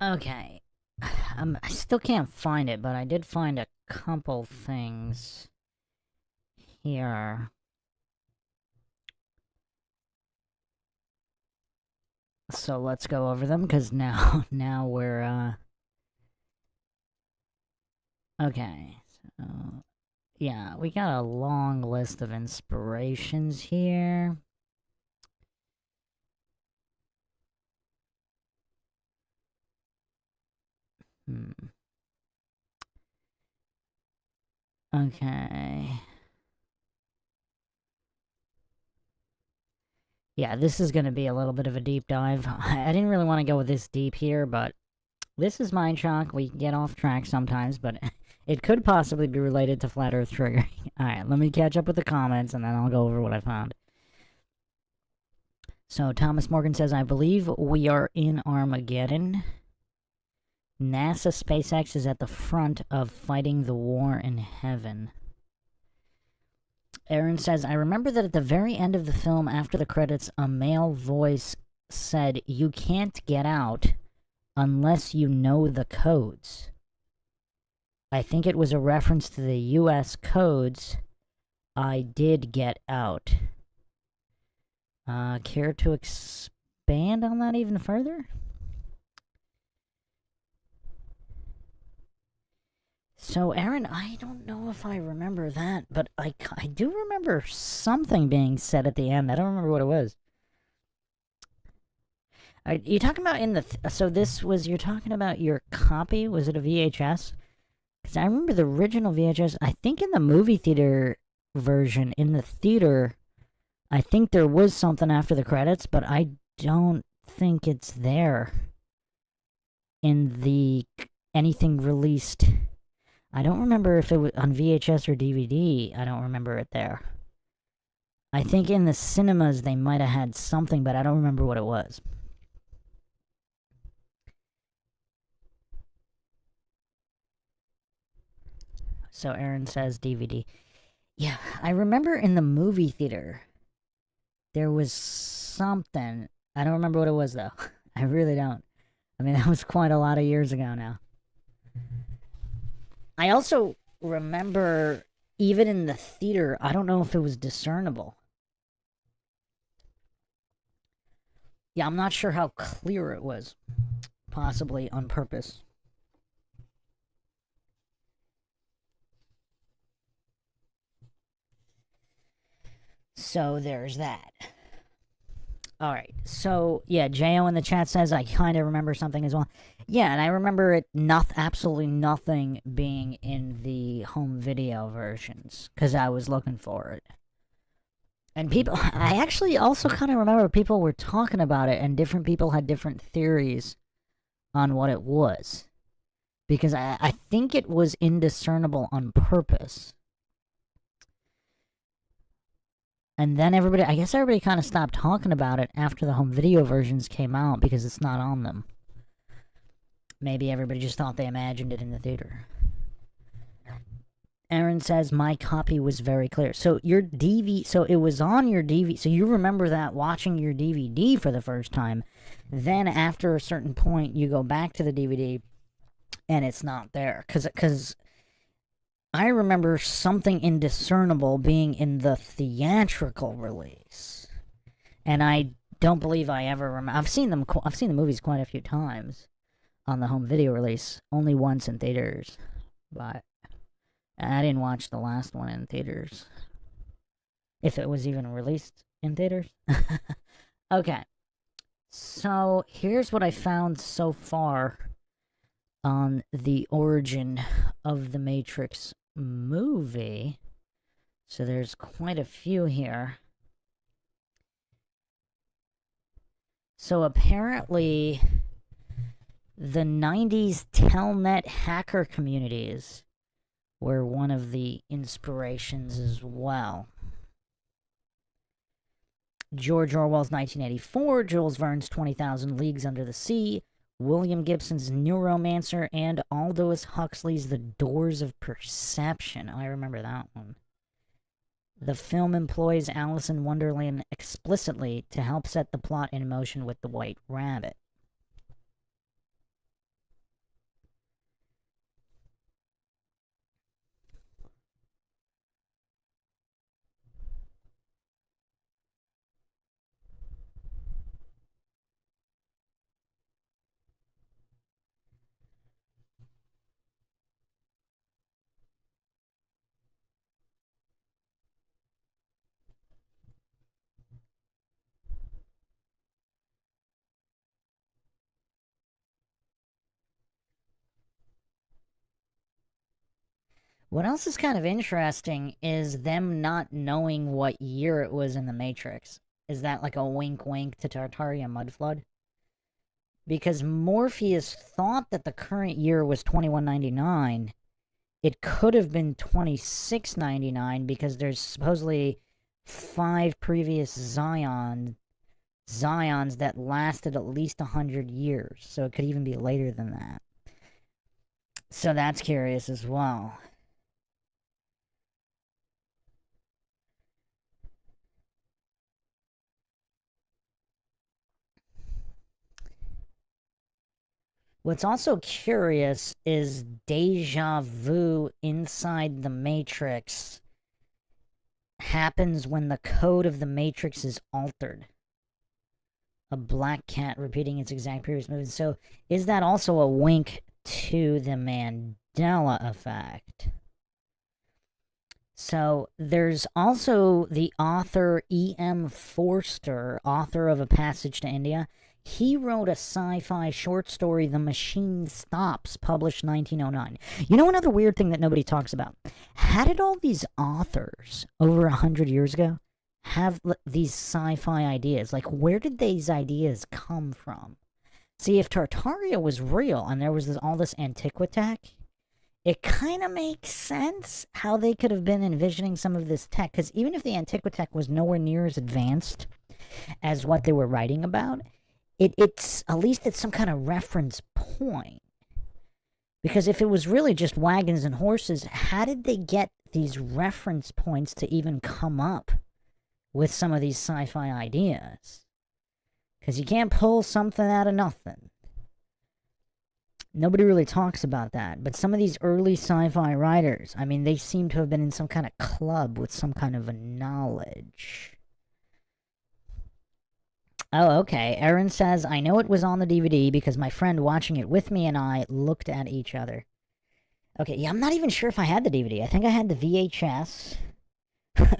Okay. I still can't find it, but I did find a couple things here. So let's go over them, because now we're, okay. So, yeah, we got a long list of inspirations here. Okay. Yeah, this is going to be a little bit of a deep dive. I didn't really want to go with this deep here, but this is MINDSHOCK. We get off track sometimes, but it could possibly be related to Flat Earth triggering. Alright, let me catch up with the comments, and then I'll go over what I found. So, Thomas Morgan says, I believe we are in Armageddon. NASA SpaceX is at the front of fighting the war in heaven. Aaron says, I remember that at the very end of the film, after the credits, a male voice said, you can't get out unless you know the codes. I think it was a reference to the US codes. I did get out. Care to expand on that even further? So, Aaron, I don't know if I remember that, but I do remember something being said at the end. I don't remember what it was. Are you talking about in the... so this was... You're talking about your copy? Was it a VHS? Because I remember the original VHS. I think in the movie theater version, in the theater, I think there was something after the credits, but I don't think it's there in the... anything released... I don't remember if it was on VHS or DVD. I don't remember it there. I think in the cinemas they might have had something, but I don't remember what it was. So Aaron says DVD. Yeah, I remember in the movie theater there was something. I don't remember what it was, though. I really don't. I mean, that was quite a lot of years ago now. I also remember, even in the theater, I don't know if it was discernible. Yeah, I'm not sure how clear it was. Possibly on purpose. So there's that. Alright, so yeah, Jo in the chat says I kind of remember something as well. Yeah, and I remember it absolutely nothing being in the home video versions, because I was looking for it. And people, I actually also kind of remember people were talking about it, and different people had different theories on what it was. Because I think it was indiscernible on purpose. And then I guess everybody kind of stopped talking about it after the home video versions came out because it's not on them. Maybe everybody just thought they imagined it in the theater. Aaron says, my copy was very clear. So your so it was on your DVD, so you remember that watching your DVD for the first time. Then after a certain point, you go back to the DVD, and it's not there. Because I remember something indiscernible being in the theatrical release, and I don't believe I ever remember. I've seen the movies quite a few times on the home video release, only once in theaters, but I didn't watch the last one in theaters, if it was even released in theaters. Okay, so here's what I found so far on the origin of the Matrix movie. So there's quite a few here. So apparently the 90s Telnet hacker communities were one of the inspirations as well. George Orwell's 1984, Jules Verne's 20,000 Leagues Under the Sea, William Gibson's Neuromancer, and Aldous Huxley's The Doors of Perception. I remember that one. The film employs Alice in Wonderland explicitly to help set the plot in motion with the White Rabbit. What else is kind of interesting is them not knowing what year it was in the Matrix. Is that like a wink wink to Tartaria Mud Flood? Because Morpheus thought that the current year was 2199. It could have been 2699 because there's supposedly 5 previous Zions that lasted at least 100 years. So it could even be later than that. So that's curious as well. What's also curious is deja vu inside the Matrix happens when the code of the Matrix is altered. A black cat repeating its exact previous movement. So is that also a wink to the Mandela effect? So there's also the author E.M. Forster, author of A Passage to India. He wrote a sci-fi short story, The Machine Stops, published 1909. You know another weird thing that nobody talks about? How did all these authors over 100 years ago have these sci-fi ideas? Like, where did these ideas come from? See, if Tartaria was real and there was all this antiquitech, it kind of makes sense how they could have been envisioning some of this tech. Because even if the antiquitech was nowhere near as advanced as what they were writing about, it's at least it's some kind of reference point. Because if it was really just wagons and horses, how did they get these reference points to even come up with some of these sci-fi ideas? Because you can't pull something out of nothing. Nobody really talks about that. But some of these early sci-fi writers, I mean, they seem to have been in some kind of club with some kind of a knowledge. Oh, okay. Erin says, I know it was on the DVD because my friend watching it with me and I looked at each other. Okay, yeah, I'm not even sure if I had the DVD. I think I had the VHS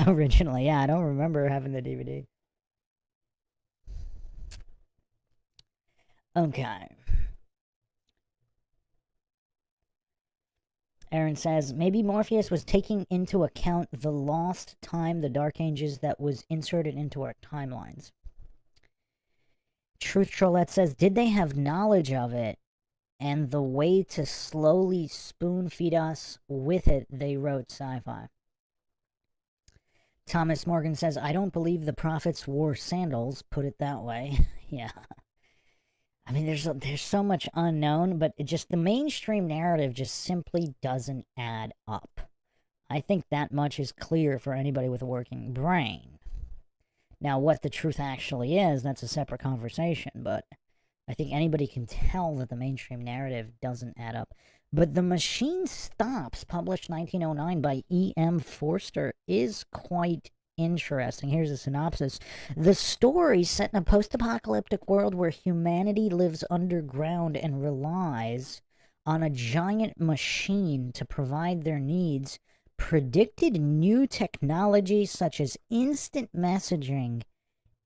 originally. Yeah, I don't remember having the DVD. Okay. Erin says, maybe Morpheus was taking into account the lost time, the Dark Ages that was inserted into our timelines. Truth Trollette says, did they have knowledge of it and the way to slowly spoon feed us with it, they wrote sci-fi. Thomas Morgan says, I don't believe the prophets wore sandals, put it that way. Yeah. I mean, there's so much unknown, but the mainstream narrative just simply doesn't add up. I think that much is clear for anybody with a working brain. Now, what the truth actually is, that's a separate conversation, but I think anybody can tell that the mainstream narrative doesn't add up. But The Machine Stops, published 1909 by E.M. Forster, is quite interesting. Here's a synopsis. The story, set in a post-apocalyptic world where humanity lives underground and relies on a giant machine to provide their needs, predicted new technologies such as instant messaging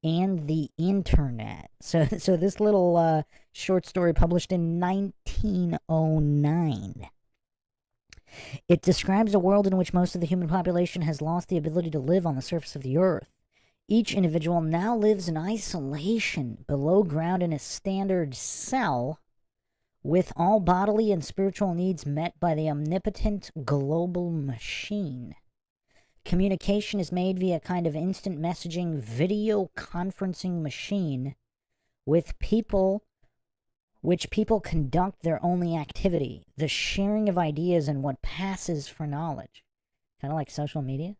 and the internet. So this little short story published in 1909. It describes a world in which most of the human population has lost the ability to live on the surface of the earth. Each individual now lives in isolation below ground in a standard cell, with all bodily and spiritual needs met by the omnipotent global machine. Communication is made via a kind of instant messaging video conferencing machine with people, which people conduct their only activity, the sharing of ideas and what passes for knowledge. Kind of like social media.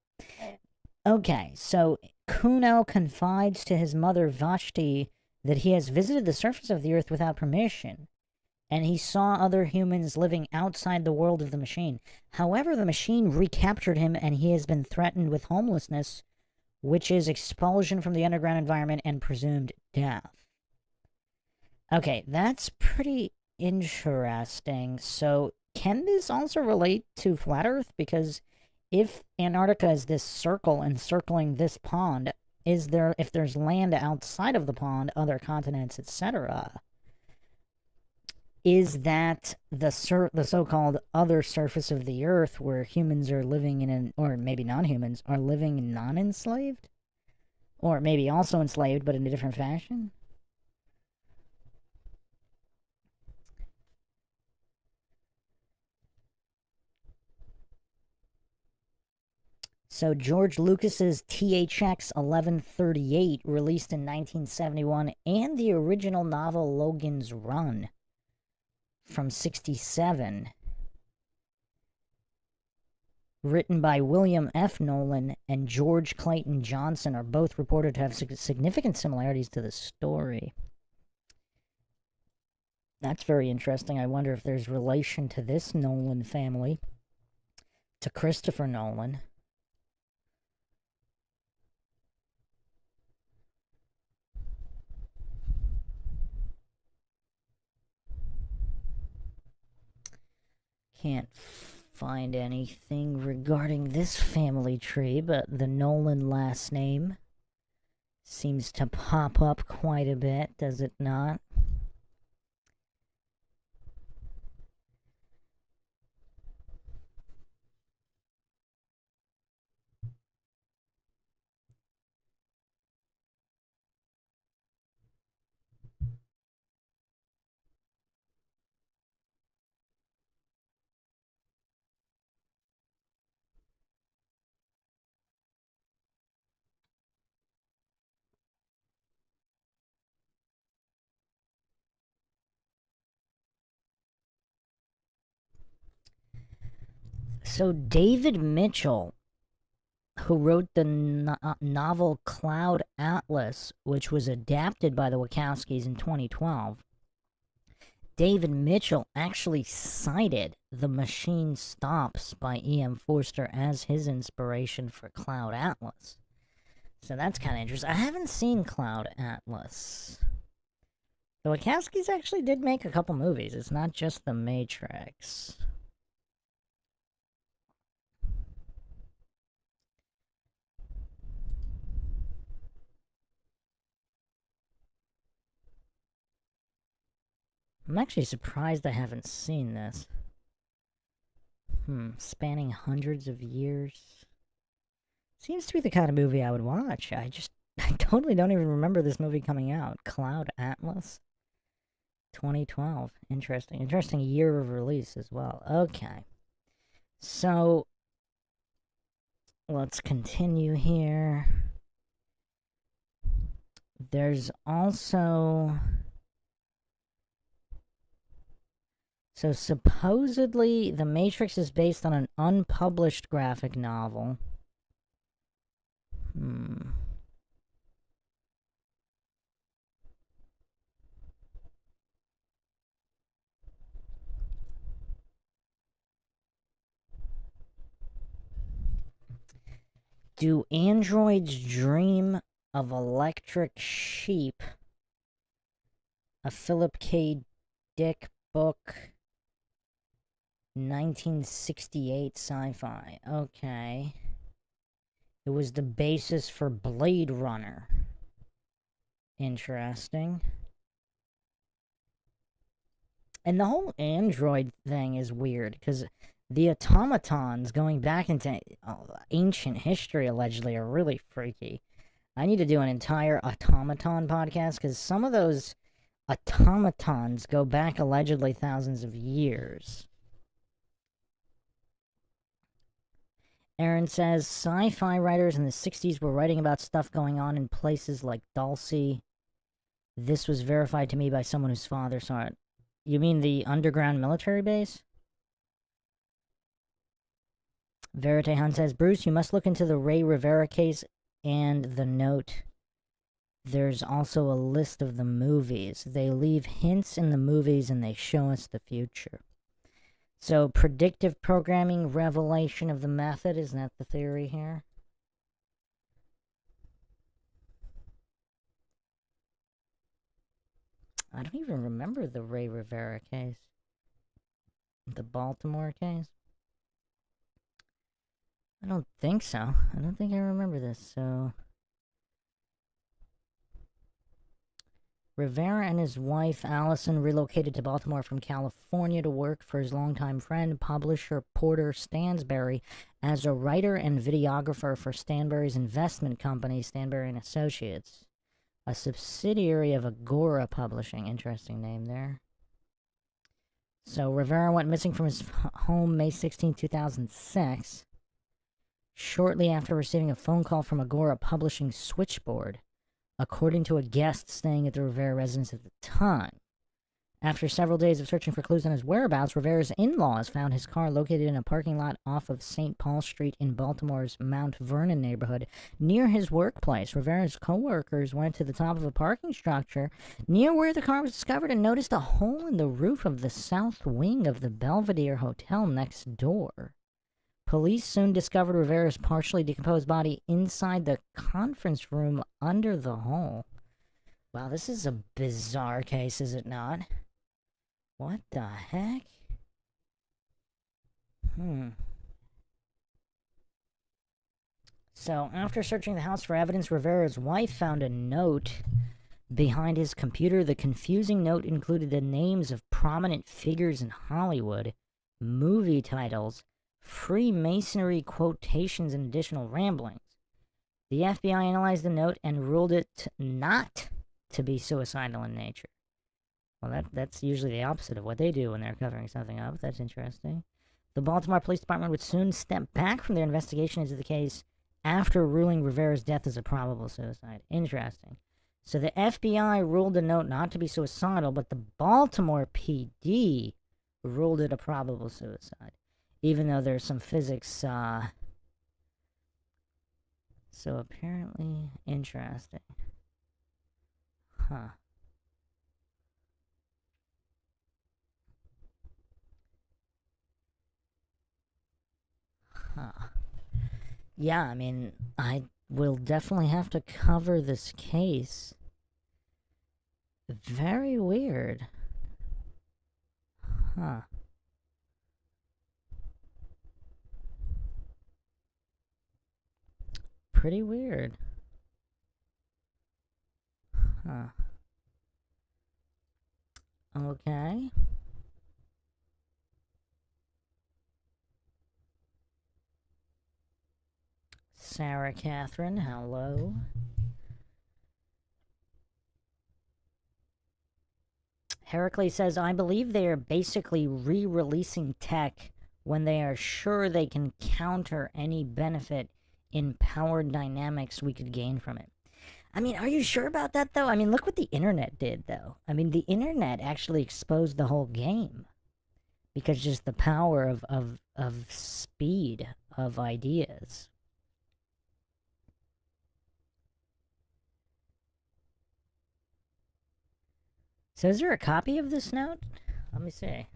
Okay, so Kuno confides to his mother Vashti that he has visited the surface of the earth without permission, and he saw other humans living outside the world of the machine. However, the machine recaptured him, and he has been threatened with homelessness, which is expulsion from the underground environment and presumed death. Okay, that's pretty interesting. So, can this also relate to Flat Earth? Because if Antarctica is this circle encircling this pond, if there's land outside of the pond, other continents, etc., is that the so-called other surface of the earth where humans are living in an, or maybe non-humans are living non-enslaved, or maybe also enslaved but in a different fashion? So George Lucas's THX 1138, released in 1971, and the original novel Logan's Run from 67, written by William F. Nolan and George Clayton Johnson, are both reported to have significant similarities to the story. That's very interesting. I wonder if there's relation to this Nolan family to Christopher Nolan. Can't find anything regarding this family tree, but the Nolan last name seems to pop up quite a bit, does it not? So David Mitchell, who wrote the novel Cloud Atlas, which was adapted by the Wachowskis in 2012, David Mitchell actually cited The Machine Stops by E.M. Forster as his inspiration for Cloud Atlas. So that's kind of interesting. I haven't seen Cloud Atlas. The Wachowskis actually did make a couple movies. It's not just The Matrix. I'm actually surprised I haven't seen this. Spanning hundreds of years. Seems to be the kind of movie I would watch. I totally don't even remember this movie coming out. Cloud Atlas. 2012. Interesting. Interesting year of release as well. Okay. So, let's continue here. There's also... So supposedly, The Matrix is based on an unpublished graphic novel. Do androids dream of electric sheep? A Philip K. Dick book. 1968 sci-fi. Okay. It was the basis for Blade Runner. Interesting. And the whole android thing is weird, because the automatons going back into ancient history, allegedly, are really freaky. I need to do an entire automaton podcast, because some of those automatons go back allegedly thousands of years. Aaron says sci-fi writers in the 60s were writing about stuff going on in places like Dulce. This was verified to me by someone whose father saw it. You mean the underground military base? Verite Han says, Bruce, you must look into the Ray Rivera case and the note. There's also a list of the movies. They leave hints in the movies and they show us the future. So, predictive programming, revelation of the method, is that the theory here? I don't even remember the Ray Rivera case. The Baltimore case? I don't think so. I don't think I remember this, so... Rivera and his wife, Allison, relocated to Baltimore from California to work for his longtime friend, publisher Porter Stansberry, as a writer and videographer for Stansberry's investment company, Stansberry and Associates, a subsidiary of Agora Publishing. Interesting name there. So Rivera went missing from his home May 16, 2006, shortly after receiving a phone call from Agora Publishing switchboard, according to a guest staying at the Rivera residence at the time. After several days of searching for clues on his whereabouts, Rivera's in-laws found his car located in a parking lot off of St. Paul Street in Baltimore's Mount Vernon neighborhood, near his workplace. Rivera's co-workers went to the top of a parking structure near where the car was discovered and noticed a hole in the roof of the south wing of the Belvedere Hotel next door. Police soon discovered Rivera's partially decomposed body inside the conference room under the hole. Wow, this is a bizarre case, is it not? What the heck? So, after searching the house for evidence, Rivera's wife found a note behind his computer. The confusing note included the names of prominent figures in Hollywood, movie titles, Freemasonry quotations, and additional ramblings. The FBI analyzed the note and ruled it not to be suicidal in nature. Well, that's usually the opposite of what they do when they're covering something up. That's interesting. The Baltimore Police Department would soon step back from their investigation into the case after ruling Rivera's death as a probable suicide. Interesting. So the FBI ruled the note not to be suicidal, but the Baltimore PD ruled it a probable suicide, even though there's some physics. So apparently interesting. Huh. Yeah, I mean, I will definitely have to cover this case. Very weird. Huh. Pretty weird. Huh. Okay. Sarah Catherine, hello. Heracles says, I believe they are basically re-releasing tech when they are sure they can counter any benefit in power dynamics we could gain from it. I mean, are you sure about that, though? I mean, look what the internet did, though. I mean, the internet actually exposed the whole game. Because just the power of speed of ideas. So is there a copy of this note? Let me see.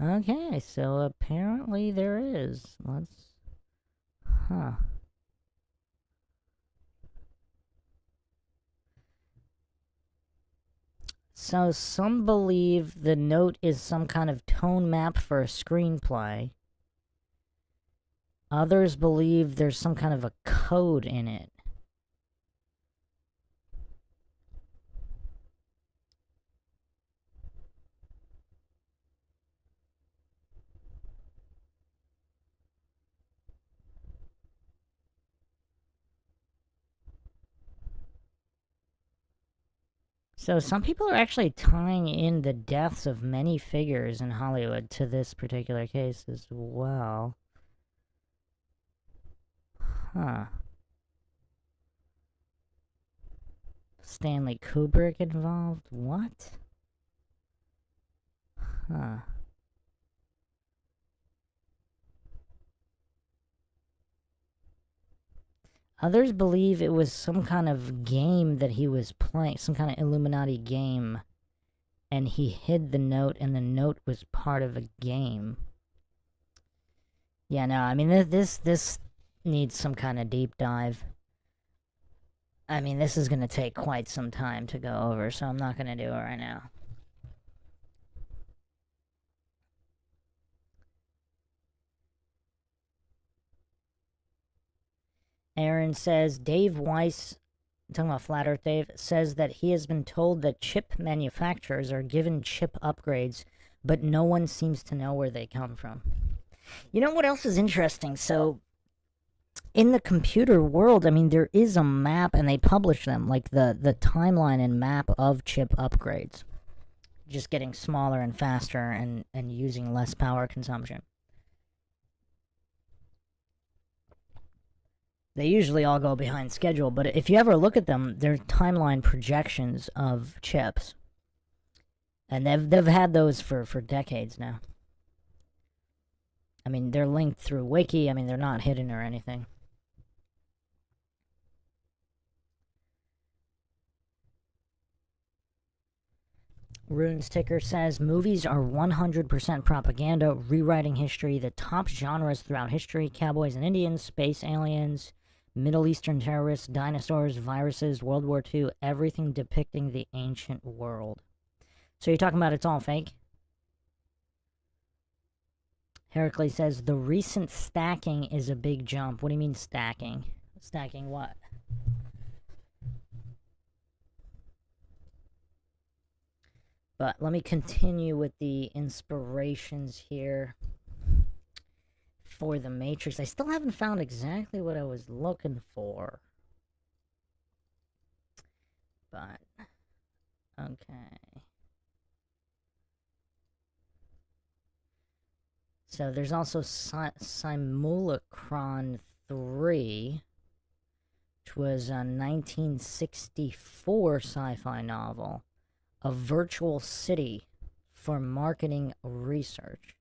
Okay, so apparently there is. Let's... Huh. So some believe the note is some kind of tone map for a screenplay. Others believe there's some kind of a code in it. So some people are actually tying in the deaths of many figures in Hollywood to this particular case as well. Huh. Stanley Kubrick involved? What? Huh. Others believe it was some kind of game that he was playing, some kind of Illuminati game, and he hid the note, and the note was part of a game. Yeah, no, I mean, this needs some kind of deep dive. I mean, this is going to take quite some time to go over, so I'm not going to do it right now. Aaron says Dave Weiss, talking about Flat Earth Dave, says that he has been told that chip manufacturers are given chip upgrades, but no one seems to know where they come from. You know what else is interesting? So, in the computer world, I mean, there is a map, and they publish them, like the timeline and map of chip upgrades. Just getting smaller and faster and using less power consumption. They usually all go behind schedule, but if you ever look at them, they're timeline projections of chips. And they've had those for decades now. I mean, they're linked through Wiki. I mean, they're not hidden or anything. Runes Ticker says movies are 100% propaganda, rewriting history. The top genres throughout history: cowboys and Indians, space aliens, Middle Eastern terrorists, dinosaurs, viruses, World War II, everything depicting the ancient world. So you're talking about it's all fake? Heracles says the recent stacking is a big jump. What do you mean stacking? Stacking what? But let me continue with the inspirations here for the Matrix. I still haven't found exactly what I was looking for. But, okay. So there's also Simulacron 3, which was a 1964 sci-fi novel. A virtual city for marketing research.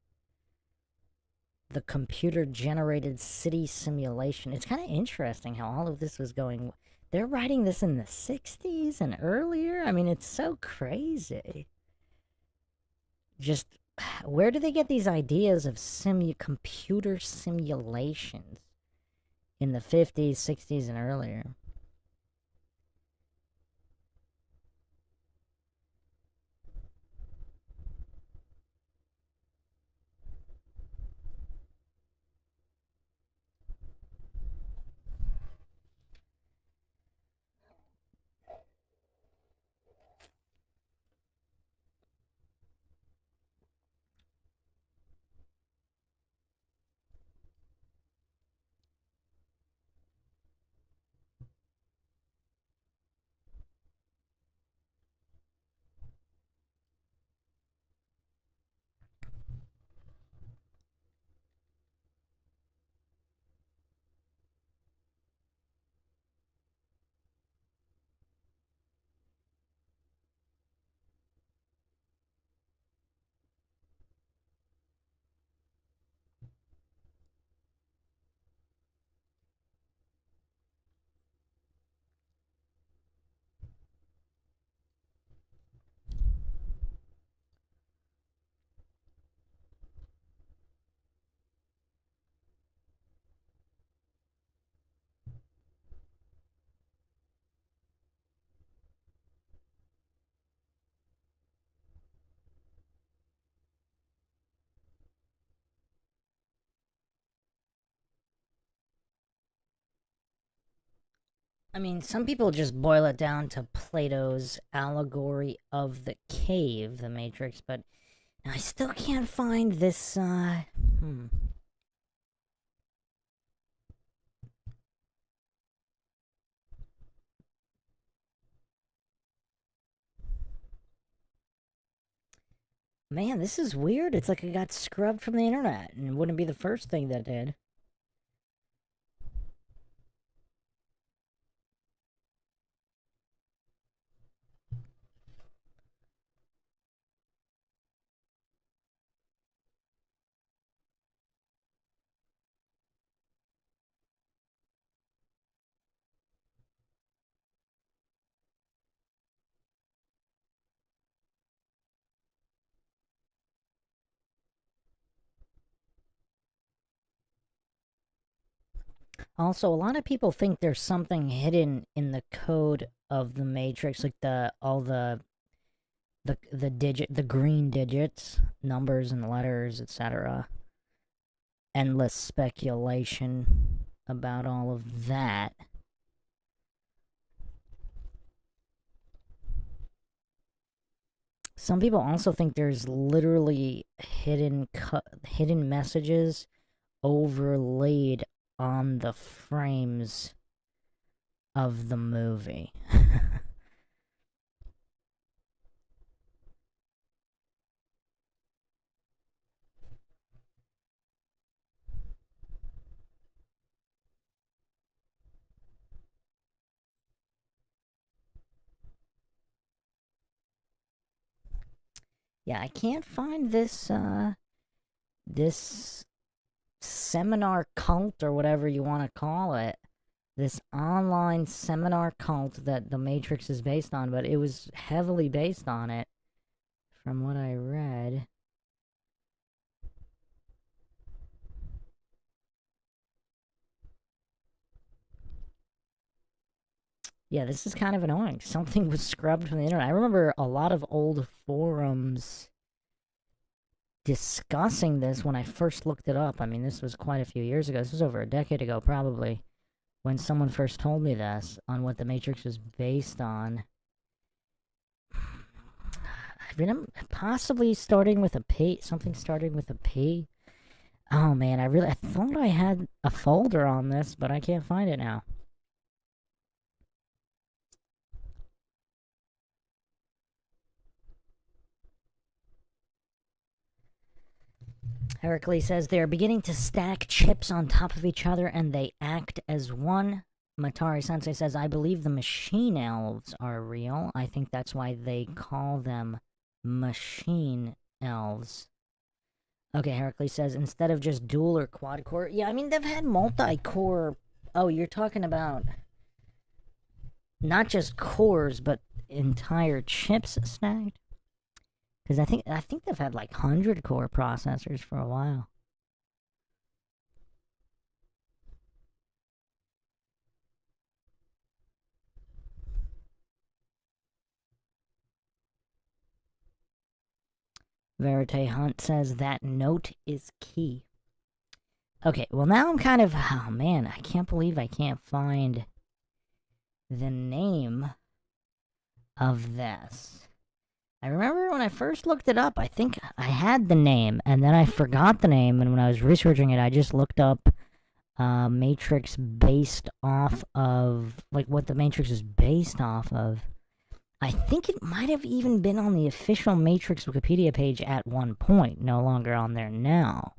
The computer-generated city simulation. It's kind of interesting how all of this was going. They're writing this in the 60s and earlier. I mean, it's so crazy. Just, where do they get these ideas of computer simulations in the 50s, 60s, and earlier? I mean, some people just boil it down to Plato's allegory of the cave, the Matrix, but I still can't find this, Man, this is weird. It's like it got scrubbed from the internet, and it wouldn't be the first thing that did. Also, a lot of people think there's something hidden in the code of the Matrix, like the green digits, numbers and letters, etc. Endless speculation. about all of that. Some people also think there's literally hidden messages overlaid on the frames of the movie. Yeah, I can't find this seminar cult or whatever you want to call it. This online seminar cult that the Matrix is based on, but it was heavily based on it from what I read. Yeah, this is kind of annoying. Something was scrubbed from the internet. I remember a lot of old forums discussing this when I first looked it up. I mean, this was quite a few years ago. This was over a decade ago, probably, when someone first told me this on what the Matrix was based on. I remember possibly starting with a P. Something starting with a P. Oh man, I thought I had a folder on this, but I can't find it now. Heracles says they are beginning to stack chips on top of each other and they act as one. Matari Sensei says, I believe the machine elves are real. I think that's why they call them machine elves. Okay, Heracles says, instead of just dual or quad core. Yeah, I mean, they've had multi-core. Oh, you're talking about not just cores, but entire chips stacked? Because I think they've had like 100-core processors for a while. Verite Hunt says that note is key. Okay, well now I'm kind of... Oh man, I can't believe I can't find the name of this. I remember when I first looked it up, I think I had the name, and then I forgot the name, and when I was researching it, I just looked up Matrix based off of... Like, what the Matrix is based off of. I think it might have even been on the official Matrix Wikipedia page at one point, no longer on there now.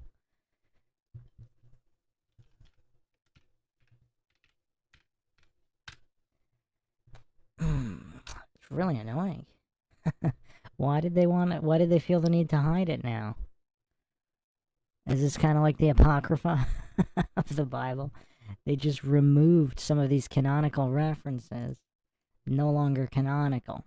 It's really annoying. Why did they feel the need to hide it now? Is this kind of like the Apocrypha of the Bible? They just removed some of these canonical references. No longer canonical.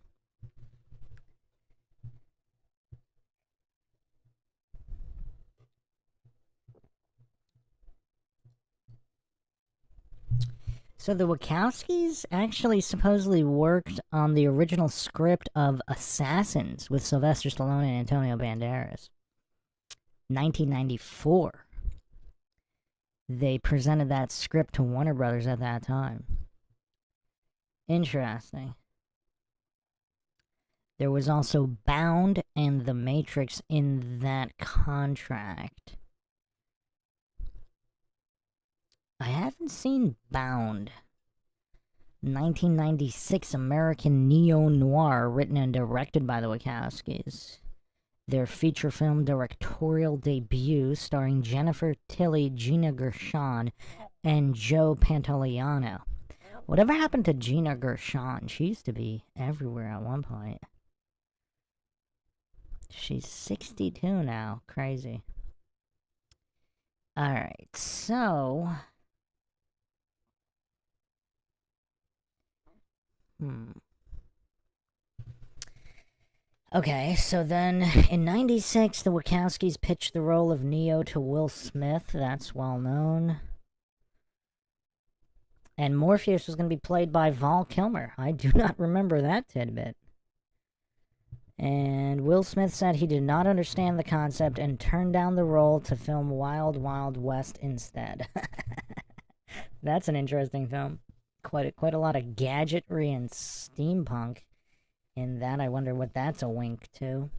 So the Wachowskis actually supposedly worked on the original script of Assassins with Sylvester Stallone and Antonio Banderas. 1994. They presented that script to Warner Brothers at that time. Interesting. There was also Bound and The Matrix in that contract. I haven't seen Bound. 1996 American neo-noir written and directed by the Wachowskis. Their feature film directorial debut starring Jennifer Tilly, Gina Gershon, and Joe Pantoliano. Whatever happened to Gina Gershon? She used to be everywhere at one point. She's 62 now. Crazy. Alright, so... Okay, so then in 96, the Wachowskis pitched the role of Neo to Will Smith. That's well known. And Morpheus was going to be played by Val Kilmer. I do not remember that tidbit. And Will Smith said he did not understand the concept and turned down the role to film Wild Wild West instead. That's an interesting film. Quite a lot of gadgetry and steampunk in that. I wonder what that's a wink to.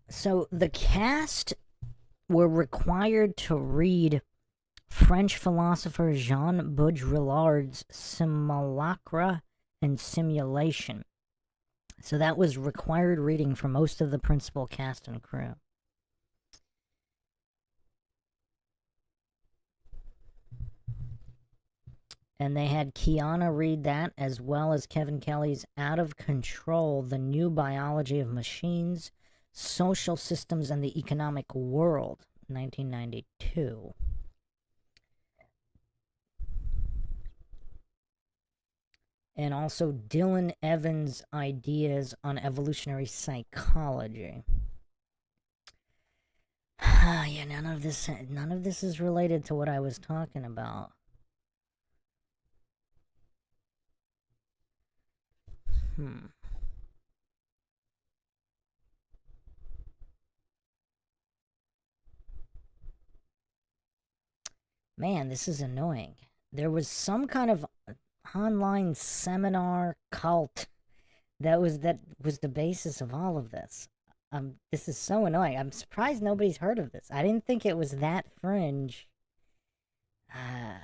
So the cast were required to read French philosopher Jean Baudrillard's Simulacra and Simulation. So that was required reading for most of the principal cast and crew. And they had Kiana read that, as well as Kevin Kelly's Out of Control, The New Biology of Machines, Social Systems, and the Economic World, 1992. And also Dylan Evans' Ideas on Evolutionary Psychology. Yeah, none of this is related to what I was talking about. Man, this is annoying. There was some kind of online seminar cult that was the basis of all of this. This is so annoying. I'm surprised nobody's heard of this. I didn't think it was that fringe. Uh,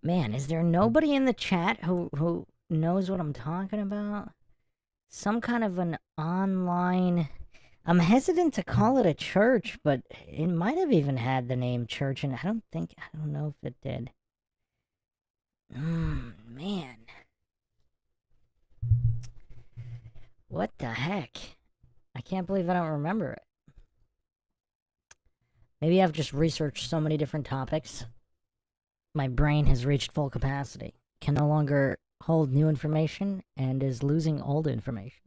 Man, is there nobody in the chat who knows what I'm talking about? Some kind of an online. I'm hesitant to call it a church, but it might have even had the name church, and I don't know if it did. Man. What the heck? I can't believe I don't remember it. Maybe I've just researched so many different topics. My brain has reached full capacity, can no longer hold new information, and is losing old information.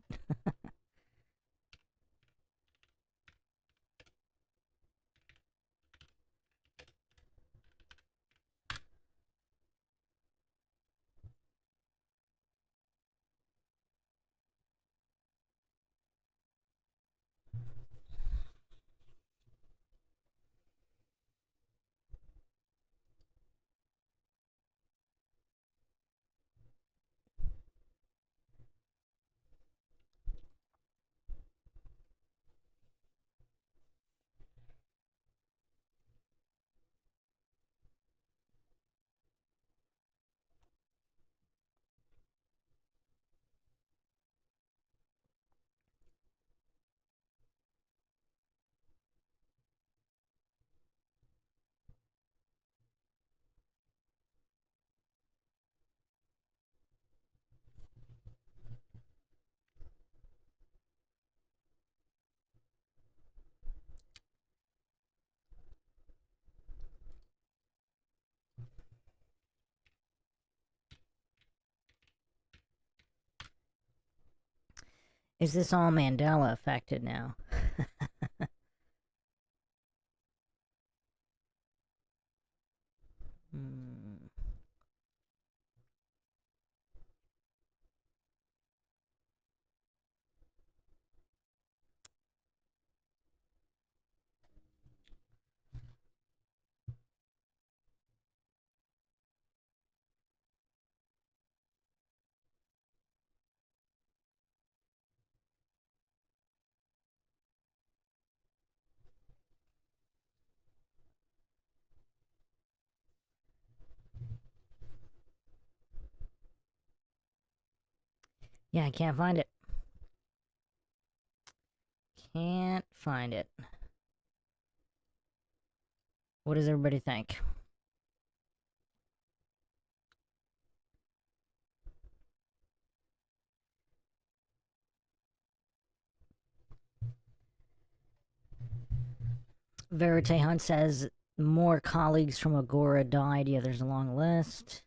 Is this all Mandela affected now? Hmm. Yeah, I can't find it. Can't find it. What does everybody think? Verite Hunt says more colleagues from Agora died. Yeah, there's a long list.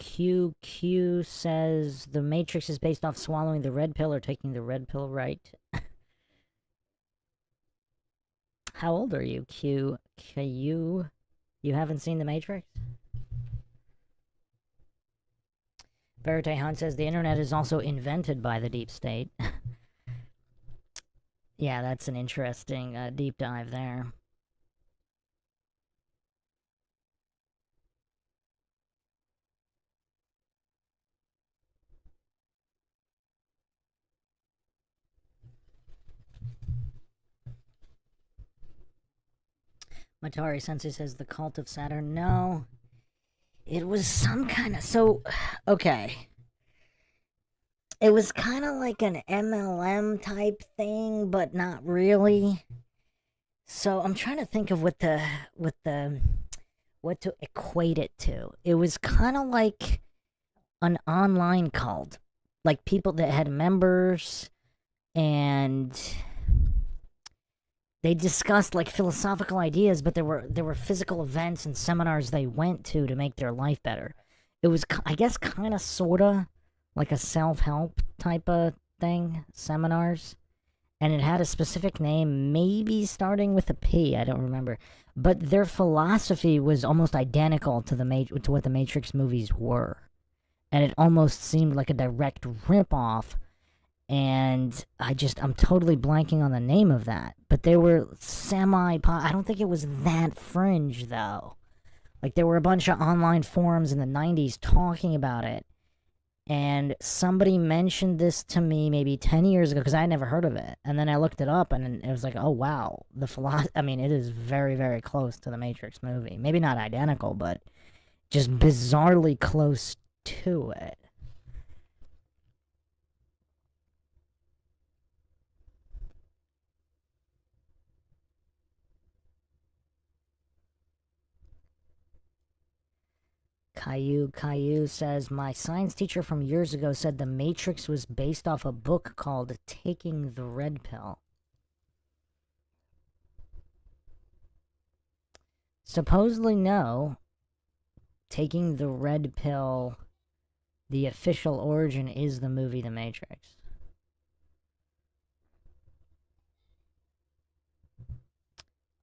QQ says the Matrix is based off swallowing the red pill or taking the red pill, right? How old are you, Q? You haven't seen the Matrix? Verite Hunt says the internet is also invented by the deep state. Yeah, that's an interesting deep dive there. Matari Sensei says the cult of Saturn. No. It was some kind of. So, okay. It was kind of like an MLM type thing, but not really. So I'm trying to think of what to equate it to. It was kind of like an online cult, like people that had members, and they discussed like philosophical ideas, but there were physical events and seminars they went to make their life better. It was, I guess, kind of sorta like a self-help type of thing, seminars, and it had a specific name, maybe starting with a P. I don't remember, but their philosophy was almost identical to to what the Matrix movies were, and it almost seemed like a direct rip-off. And I'm totally blanking on the name of that. But they were I don't think it was that fringe, though. Like, there were a bunch of online forums in the 90s talking about it. And somebody mentioned this to me maybe 10 years ago, because I had never heard of it. And then I looked it up, and it was like, oh, wow. I mean, it is very, very close to the Matrix movie. Maybe not identical, but just bizarrely close to it. Caillou says, my science teacher from years ago said the Matrix was based off a book called Taking the Red Pill. Supposedly, no. Taking the Red Pill, the official origin is the movie The Matrix.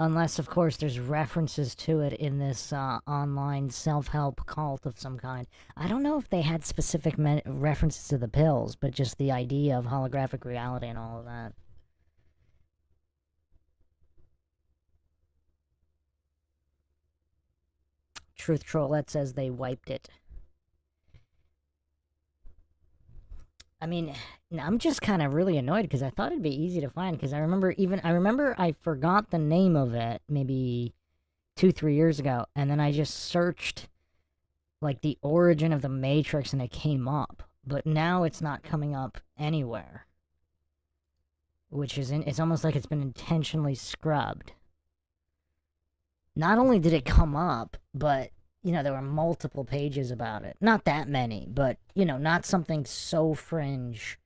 Unless, of course, there's references to it in this online self-help cult of some kind. I don't know if they had specific references to the pills, but just the idea of holographic reality and all of that. Truth Trollette says they wiped it. I mean, I'm just kind of really annoyed because I thought it'd be easy to find, because I remember I forgot the name of it maybe 2-3 years ago, and then I just searched like the origin of the Matrix and it came up, but now it's not coming up anywhere, which is it's almost like it's been intentionally scrubbed. Not only did it come up, but there were multiple pages about it. Not that many, but, not something so fringe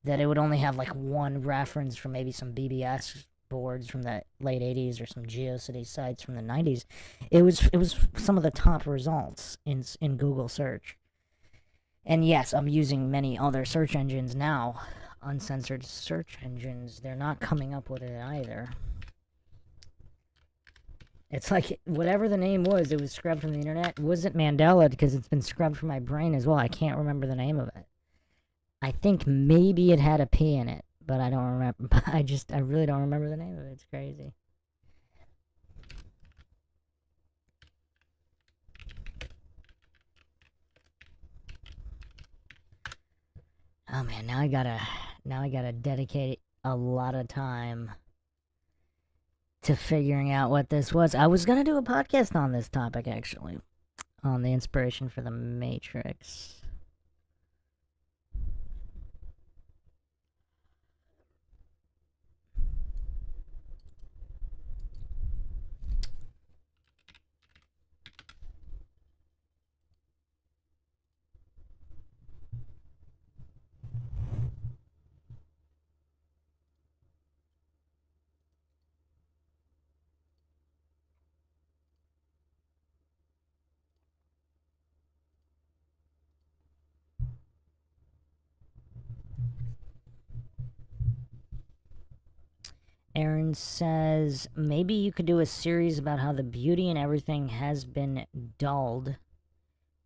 that it would only have like one reference from maybe some BBS boards from the late 80s or some GeoCities sites from the 90s. It was some of the top results in Google search. And yes, I'm using many other search engines now. Uncensored search engines. They're not coming up with it either. It's like, whatever the name was, it was scrubbed from the internet. It wasn't Mandela, because it's been scrubbed from my brain as well. I can't remember the name of it. I think maybe it had a P in it, but I don't remember. I really don't remember the name of it. It's crazy. Oh man, now I gotta dedicate a lot of time to figuring out what this was. I was gonna do a podcast on this topic, actually, on the inspiration for the Matrix. Aaron says maybe you could do a series about how the beauty and everything has been dulled.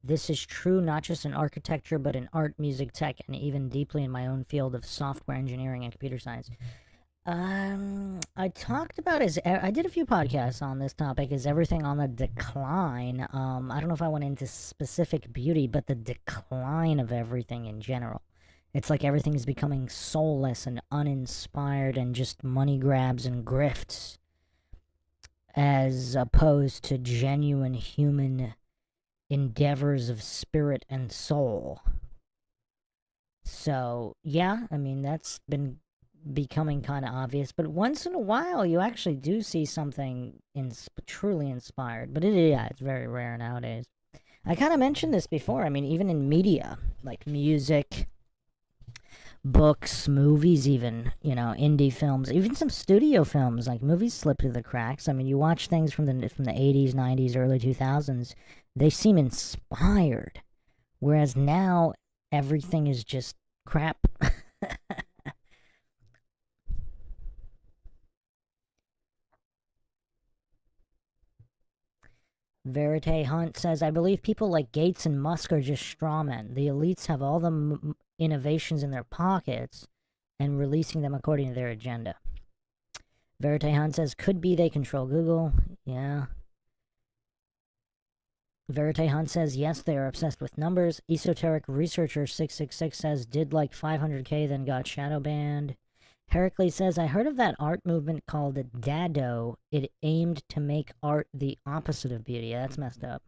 This is true not just in architecture, but in art, music, tech, and even deeply in my own field of software engineering and computer science. I talked about I did a few podcasts on this topic. Is everything on the decline? I don't know if I went into specific beauty, but the decline of everything in general. It's like everything is becoming soulless and uninspired and just money grabs and grifts, as opposed to genuine human endeavors of spirit and soul. So, yeah, I mean, that's been becoming kind of obvious, but once in a while you actually do see something truly inspired. But yeah, it's very rare nowadays. I kind of mentioned this before. I mean, even in media, like music, books, movies, even, indie films, even some studio films, like movies slip through the cracks. I mean, you watch things from the 80s, 90s, early 2000s, they seem inspired, whereas now everything is just crap. Verite Hunt says, I believe people like Gates and Musk are just strawmen. The elites have all the innovations in their pockets and releasing them according to their agenda. Verite Hunt says, could be they control Google. Yeah. Verite Hunt says, yes, they are obsessed with numbers. Esoteric Researcher 666 says, did like 500k, then got shadow banned. Heracles says, I heard of that art movement called Dado. It aimed to make art the opposite of beauty. Yeah, that's messed up.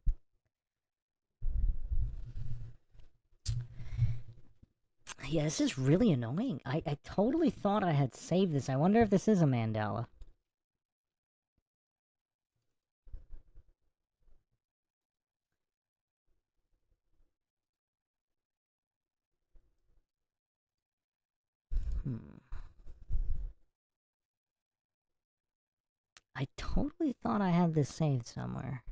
Yeah, this is really annoying. I totally thought I had saved this. I wonder if this is a Mandela. Hmm. I totally thought I had this saved somewhere.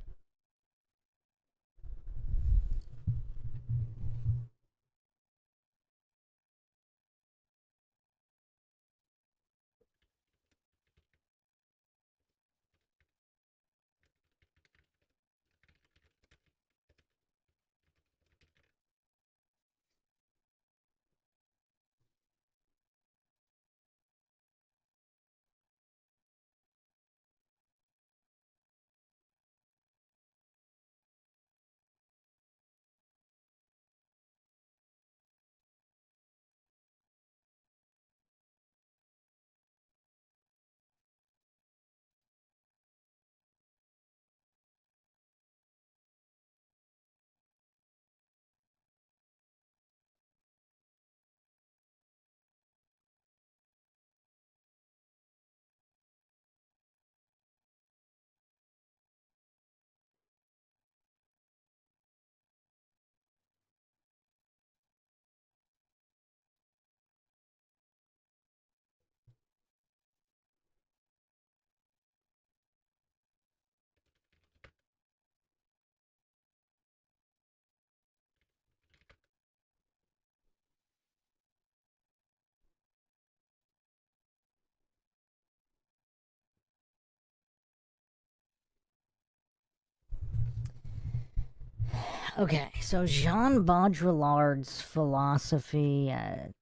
Okay, so Jean Baudrillard's philosophy, it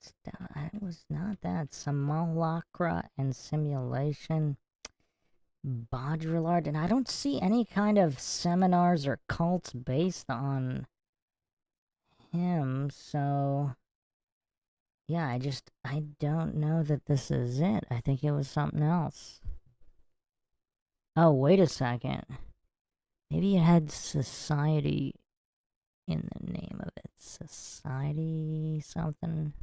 was not that. Simulacra and simulation. Baudrillard, and I don't see any kind of seminars or cults based on him, so yeah, I don't know that this is it. I think it was something else. Oh, wait a second. Maybe it had society in the name of it. Society something?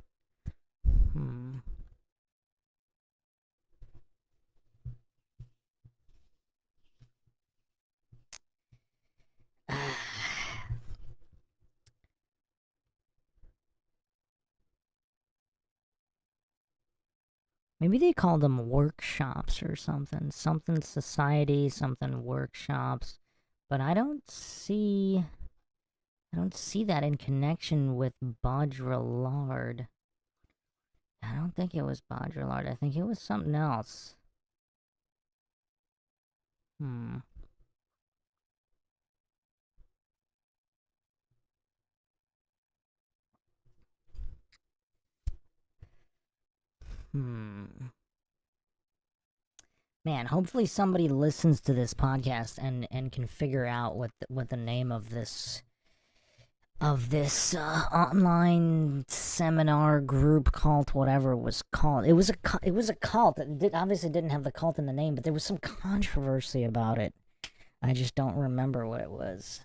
Hmm. Maybe they called them workshops or something. Something society, something workshops. But I don't see that in connection with Baudrillard. I don't think it was Baudrillard. I think it was something else. Hmm. Hmm. Man, hopefully somebody listens to this podcast and can figure out what the name of this online seminar group cult whatever it was called. It was a cult. Obviously didn't have the cult in the name, but there was some controversy about it. I just don't remember what it was.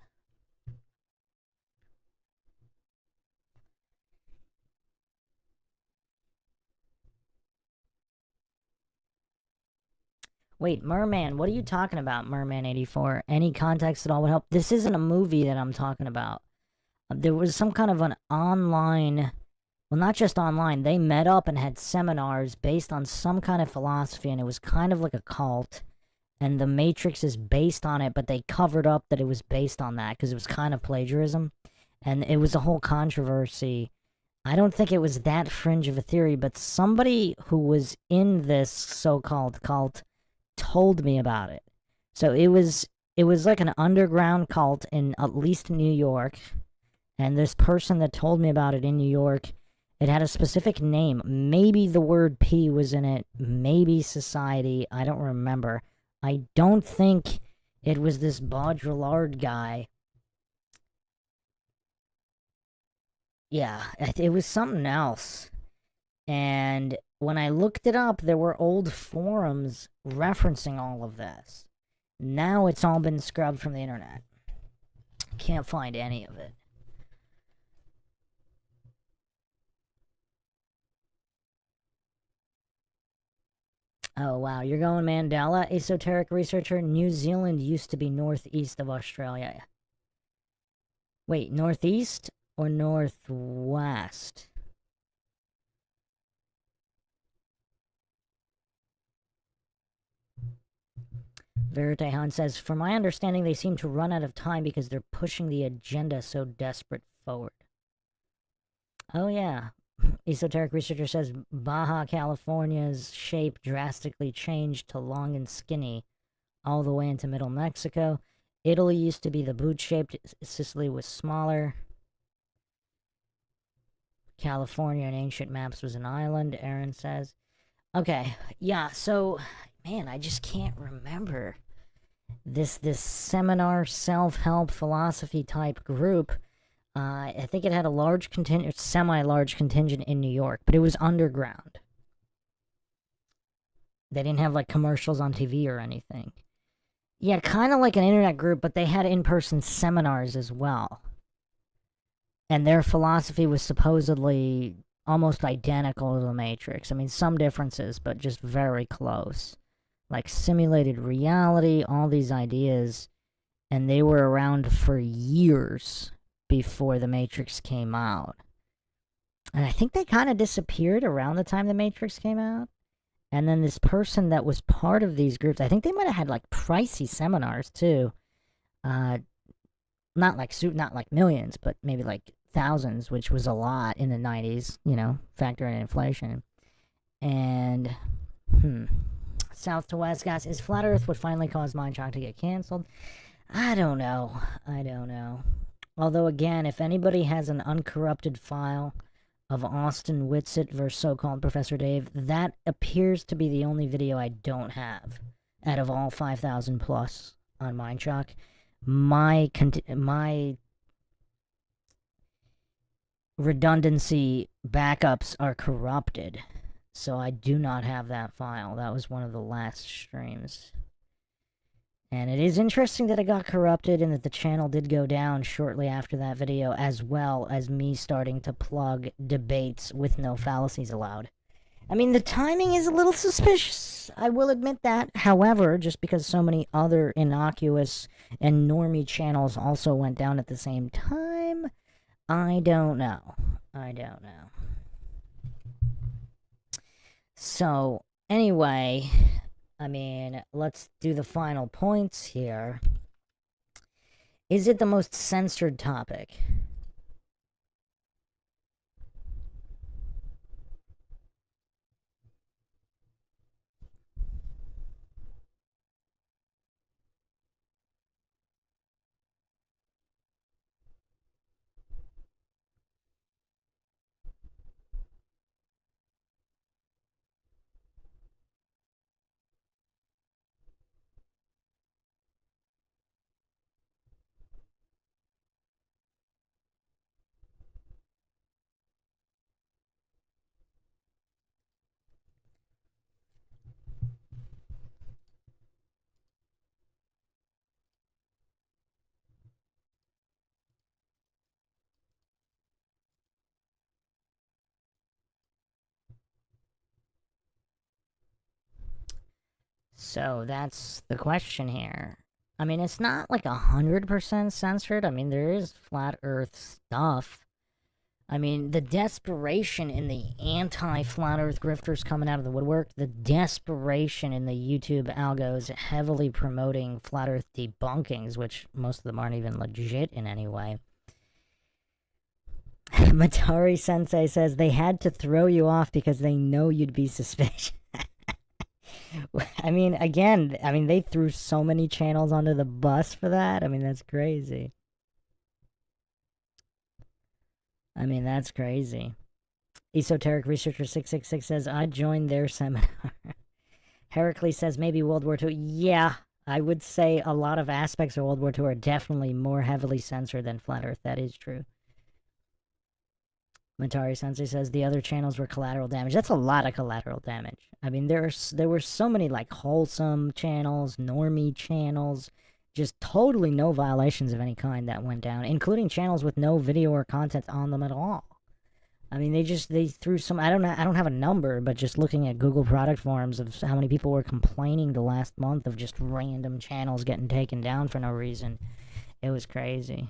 Wait, Merman, what are you talking about, Merman 84? Any context at all would help. This isn't a movie that I'm talking about. There was some kind of an online, well, not just online, they met up and had seminars based on some kind of philosophy, and it was kind of like a cult. And The Matrix is based on it, but they covered up that it was based on that because it was kind of plagiarism. And it was a whole controversy. I don't think it was that fringe of a theory, but somebody who was in this so called cult told me about it. So it was like an underground cult in at least New York, and this person that told me about it in New York, it had a specific name. Maybe the word P was in it, maybe society, I don't remember. I don't think it was this Baudrillard guy. Yeah, it was something else. And when I looked it up, there were old forums referencing all of this. Now it's all been scrubbed from the internet. Can't find any of it. Oh, wow. You're going Mandela? Esoteric researcher. New Zealand used to be northeast of Australia. Wait, northeast or northwest? Verite Han says, from my understanding, they seem to run out of time because they're pushing the agenda so desperate forward. Oh, yeah. Esoteric researcher says Baja California's shape drastically changed to long and skinny all the way into middle Mexico. Italy used to be the boot shaped, Sicily was smaller. California in ancient maps was an island, Aaron says. Okay, yeah, so man, I just can't remember this seminar self-help philosophy type group. I think it had a large contingent, semi-large contingent in New York, but it was underground. They didn't have like commercials on TV or anything. Yeah, kind of like an internet group, but they had in-person seminars as well. And their philosophy was supposedly almost identical to the Matrix. I mean, some differences, but just very close. Like simulated reality, all these ideas, and they were around for years before the Matrix came out. And I think they kind of disappeared around the time the Matrix came out. And then this person that was part of these groups, I think they might have had like pricey seminars too. Uh, not like millions, but maybe like thousands, which was a lot in the 90s, factor in inflation. And south to west, guys, is flat earth what finally caused MINDSHOCK to get canceled? I don't know. Although again, if anybody has an uncorrupted file of Austin Whitsitt versus so-called Professor Dave, that appears to be the only video I don't have out of all 5,000 plus on MINDSHOCK. My redundancy backups are corrupted, so I do not have that file. That was one of the last streams. And it is interesting that it got corrupted and that the channel did go down shortly after that video, as well as me starting to plug debates with no fallacies allowed. I mean, the timing is a little suspicious, I will admit that. However, just because so many other innocuous and normie channels also went down at the same time, I don't know. So, anyway, I mean, let's do the final points here. Is it the most censored topic? So that's the question here. I mean, it's not like 100% censored. I mean, there is flat Earth stuff. I mean, the desperation in the anti-flat Earth grifters coming out of the woodwork, the desperation in the YouTube algos heavily promoting flat Earth debunkings, which most of them aren't even legit in any way. Matari Sensei says they had to throw you off because they know you'd be suspicious. I mean, again, they threw so many channels onto the bus for that. I mean, that's crazy. That's crazy. Esoteric Researcher 666 says, I joined their seminar. Heracles says, maybe World War II. Yeah, I would say a lot of aspects of World War II are definitely more heavily censored than Flat Earth. That is true. Matari Sensei says the other channels were collateral damage. That's a lot of collateral damage. I mean, there were so many like wholesome channels, normie channels, just totally no violations of any kind that went down, including channels with no video or content on them at all. I mean, they threw some. I don't have a number, but just looking at Google product forums of how many people were complaining the last month of just random channels getting taken down for no reason, it was crazy.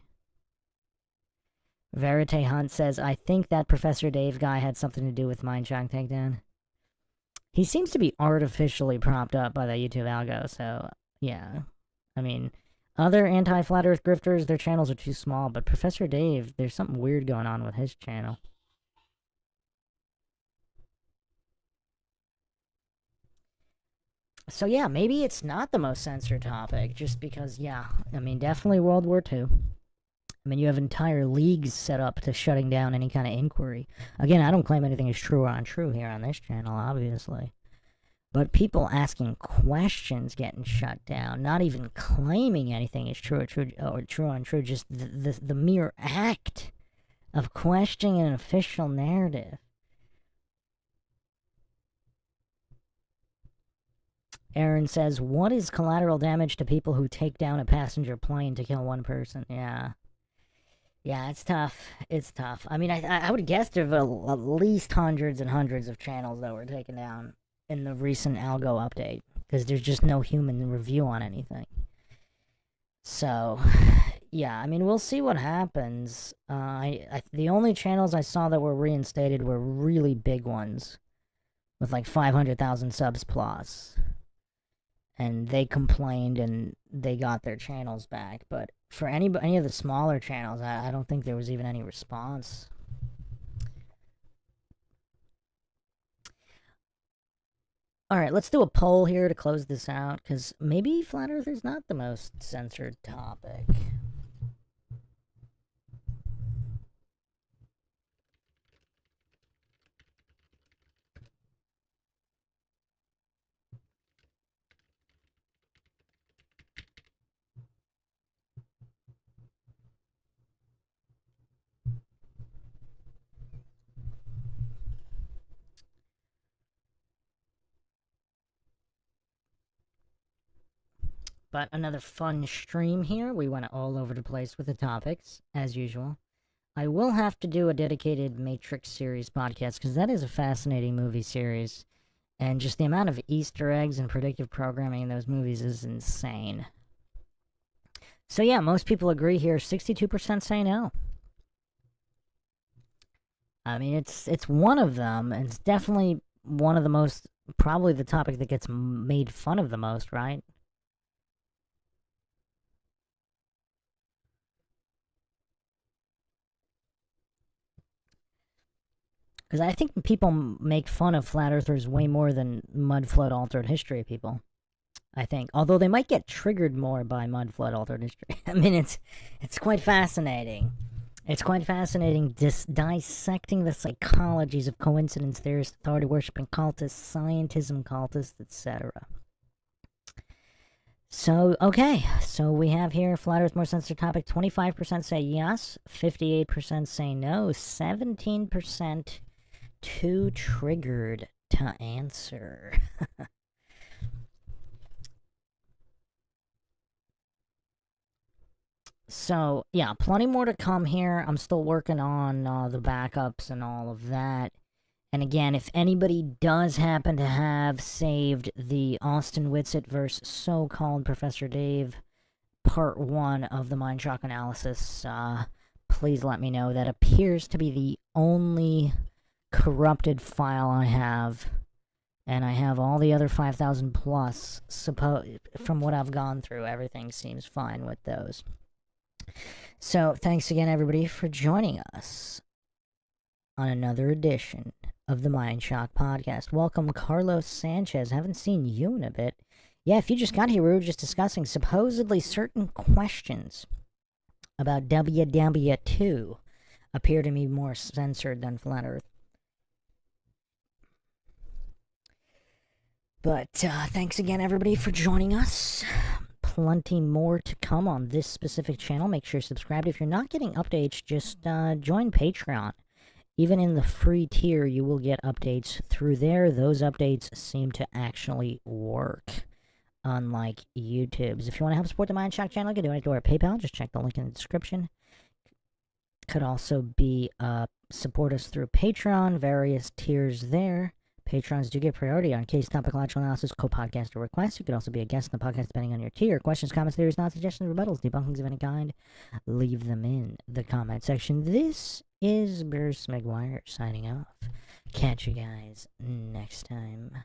Verite Hunt says, I think that Professor Dave guy had something to do with MINDSHOCK takedown. He seems to be artificially propped up by the YouTube algo, so yeah. I mean, other anti-Flat Earth grifters, their channels are too small, but Professor Dave, there's something weird going on with his channel. So yeah, maybe it's not the most censored topic, just because, yeah, I mean, definitely World War II. I mean, you have entire leagues set up to shutting down any kind of inquiry. Again, I don't claim anything is true or untrue here on this channel, obviously. But people asking questions getting shut down, not even claiming anything is true or untrue, just the mere act of questioning an official narrative. Aaron says, what is collateral damage to people who take down a passenger plane to kill one person? Yeah. Yeah, it's tough. It's tough. I mean, I would guess there were at least hundreds and hundreds of channels that were taken down in the recent algo update, because there's just no human review on anything. So, yeah, I mean, we'll see what happens. The only channels I saw that were reinstated were really big ones, with like 500,000 subs plus. And they complained and they got their channels back. But for any of the smaller channels, I don't think there was even any response. Alright, let's do a poll here to close this out, because maybe Flat Earth is not the most censored topic. But another fun stream here. We went all over the place with the topics, as usual. I will have to do a dedicated Matrix series podcast, because that is a fascinating movie series. And just the amount of Easter eggs and predictive programming in those movies is insane. So yeah, most people agree here. 62% say no. I mean, it's one of them, and it's definitely one of the most, probably the topic that gets made fun of the most, right? Because I think people make fun of flat earthers way more than mud flood altered history people. I think, although they might get triggered more by mud flood altered history. I mean, it's quite fascinating. It's quite fascinating dissecting the psychologies of coincidence theorists, authority worshipping cultists, scientism cultists, etc. So, okay, so we have here Flat Earth more censored topic. 25% say yes, 58% say no, 17% too triggered to answer. So, yeah, plenty more to come here. I'm still working on the backups and all of that. And again, if anybody does happen to have saved the Austin Whitsitt versus so-called Professor Dave Part 1 of the MINDSHOCK analysis, please let me know. That appears to be the only corrupted file I have. And I have all the other 5,000 plus. From what I've gone through, everything seems fine with those. So, thanks again, everybody, for joining us on another edition of the MINDSHOCK podcast. Welcome, Carlos Sanchez. Haven't seen you in a bit. Yeah, if you just got here, we were just discussing supposedly certain questions about WW2 appear to me more censored than Flat Earth. But thanks again, everybody, for joining us. Plenty more to come on this specific channel. Make sure you're subscribed. If you're not getting updates, just join Patreon. Even in the free tier, you will get updates through there. Those updates seem to actually work, unlike YouTube's. If you want to help support the MINDSHOCK channel, you can do it through our PayPal. Just check the link in the description. Could also be support us through Patreon, various tiers there. Patrons do get priority on case topological analysis, co-podcast, or requests. You could also be a guest in the podcast depending on your tier. Questions, comments, theories, not suggestions, rebuttals, debunkings of any kind. Leave them in the comment section. This is Bruce Maguire signing off. Catch you guys next time.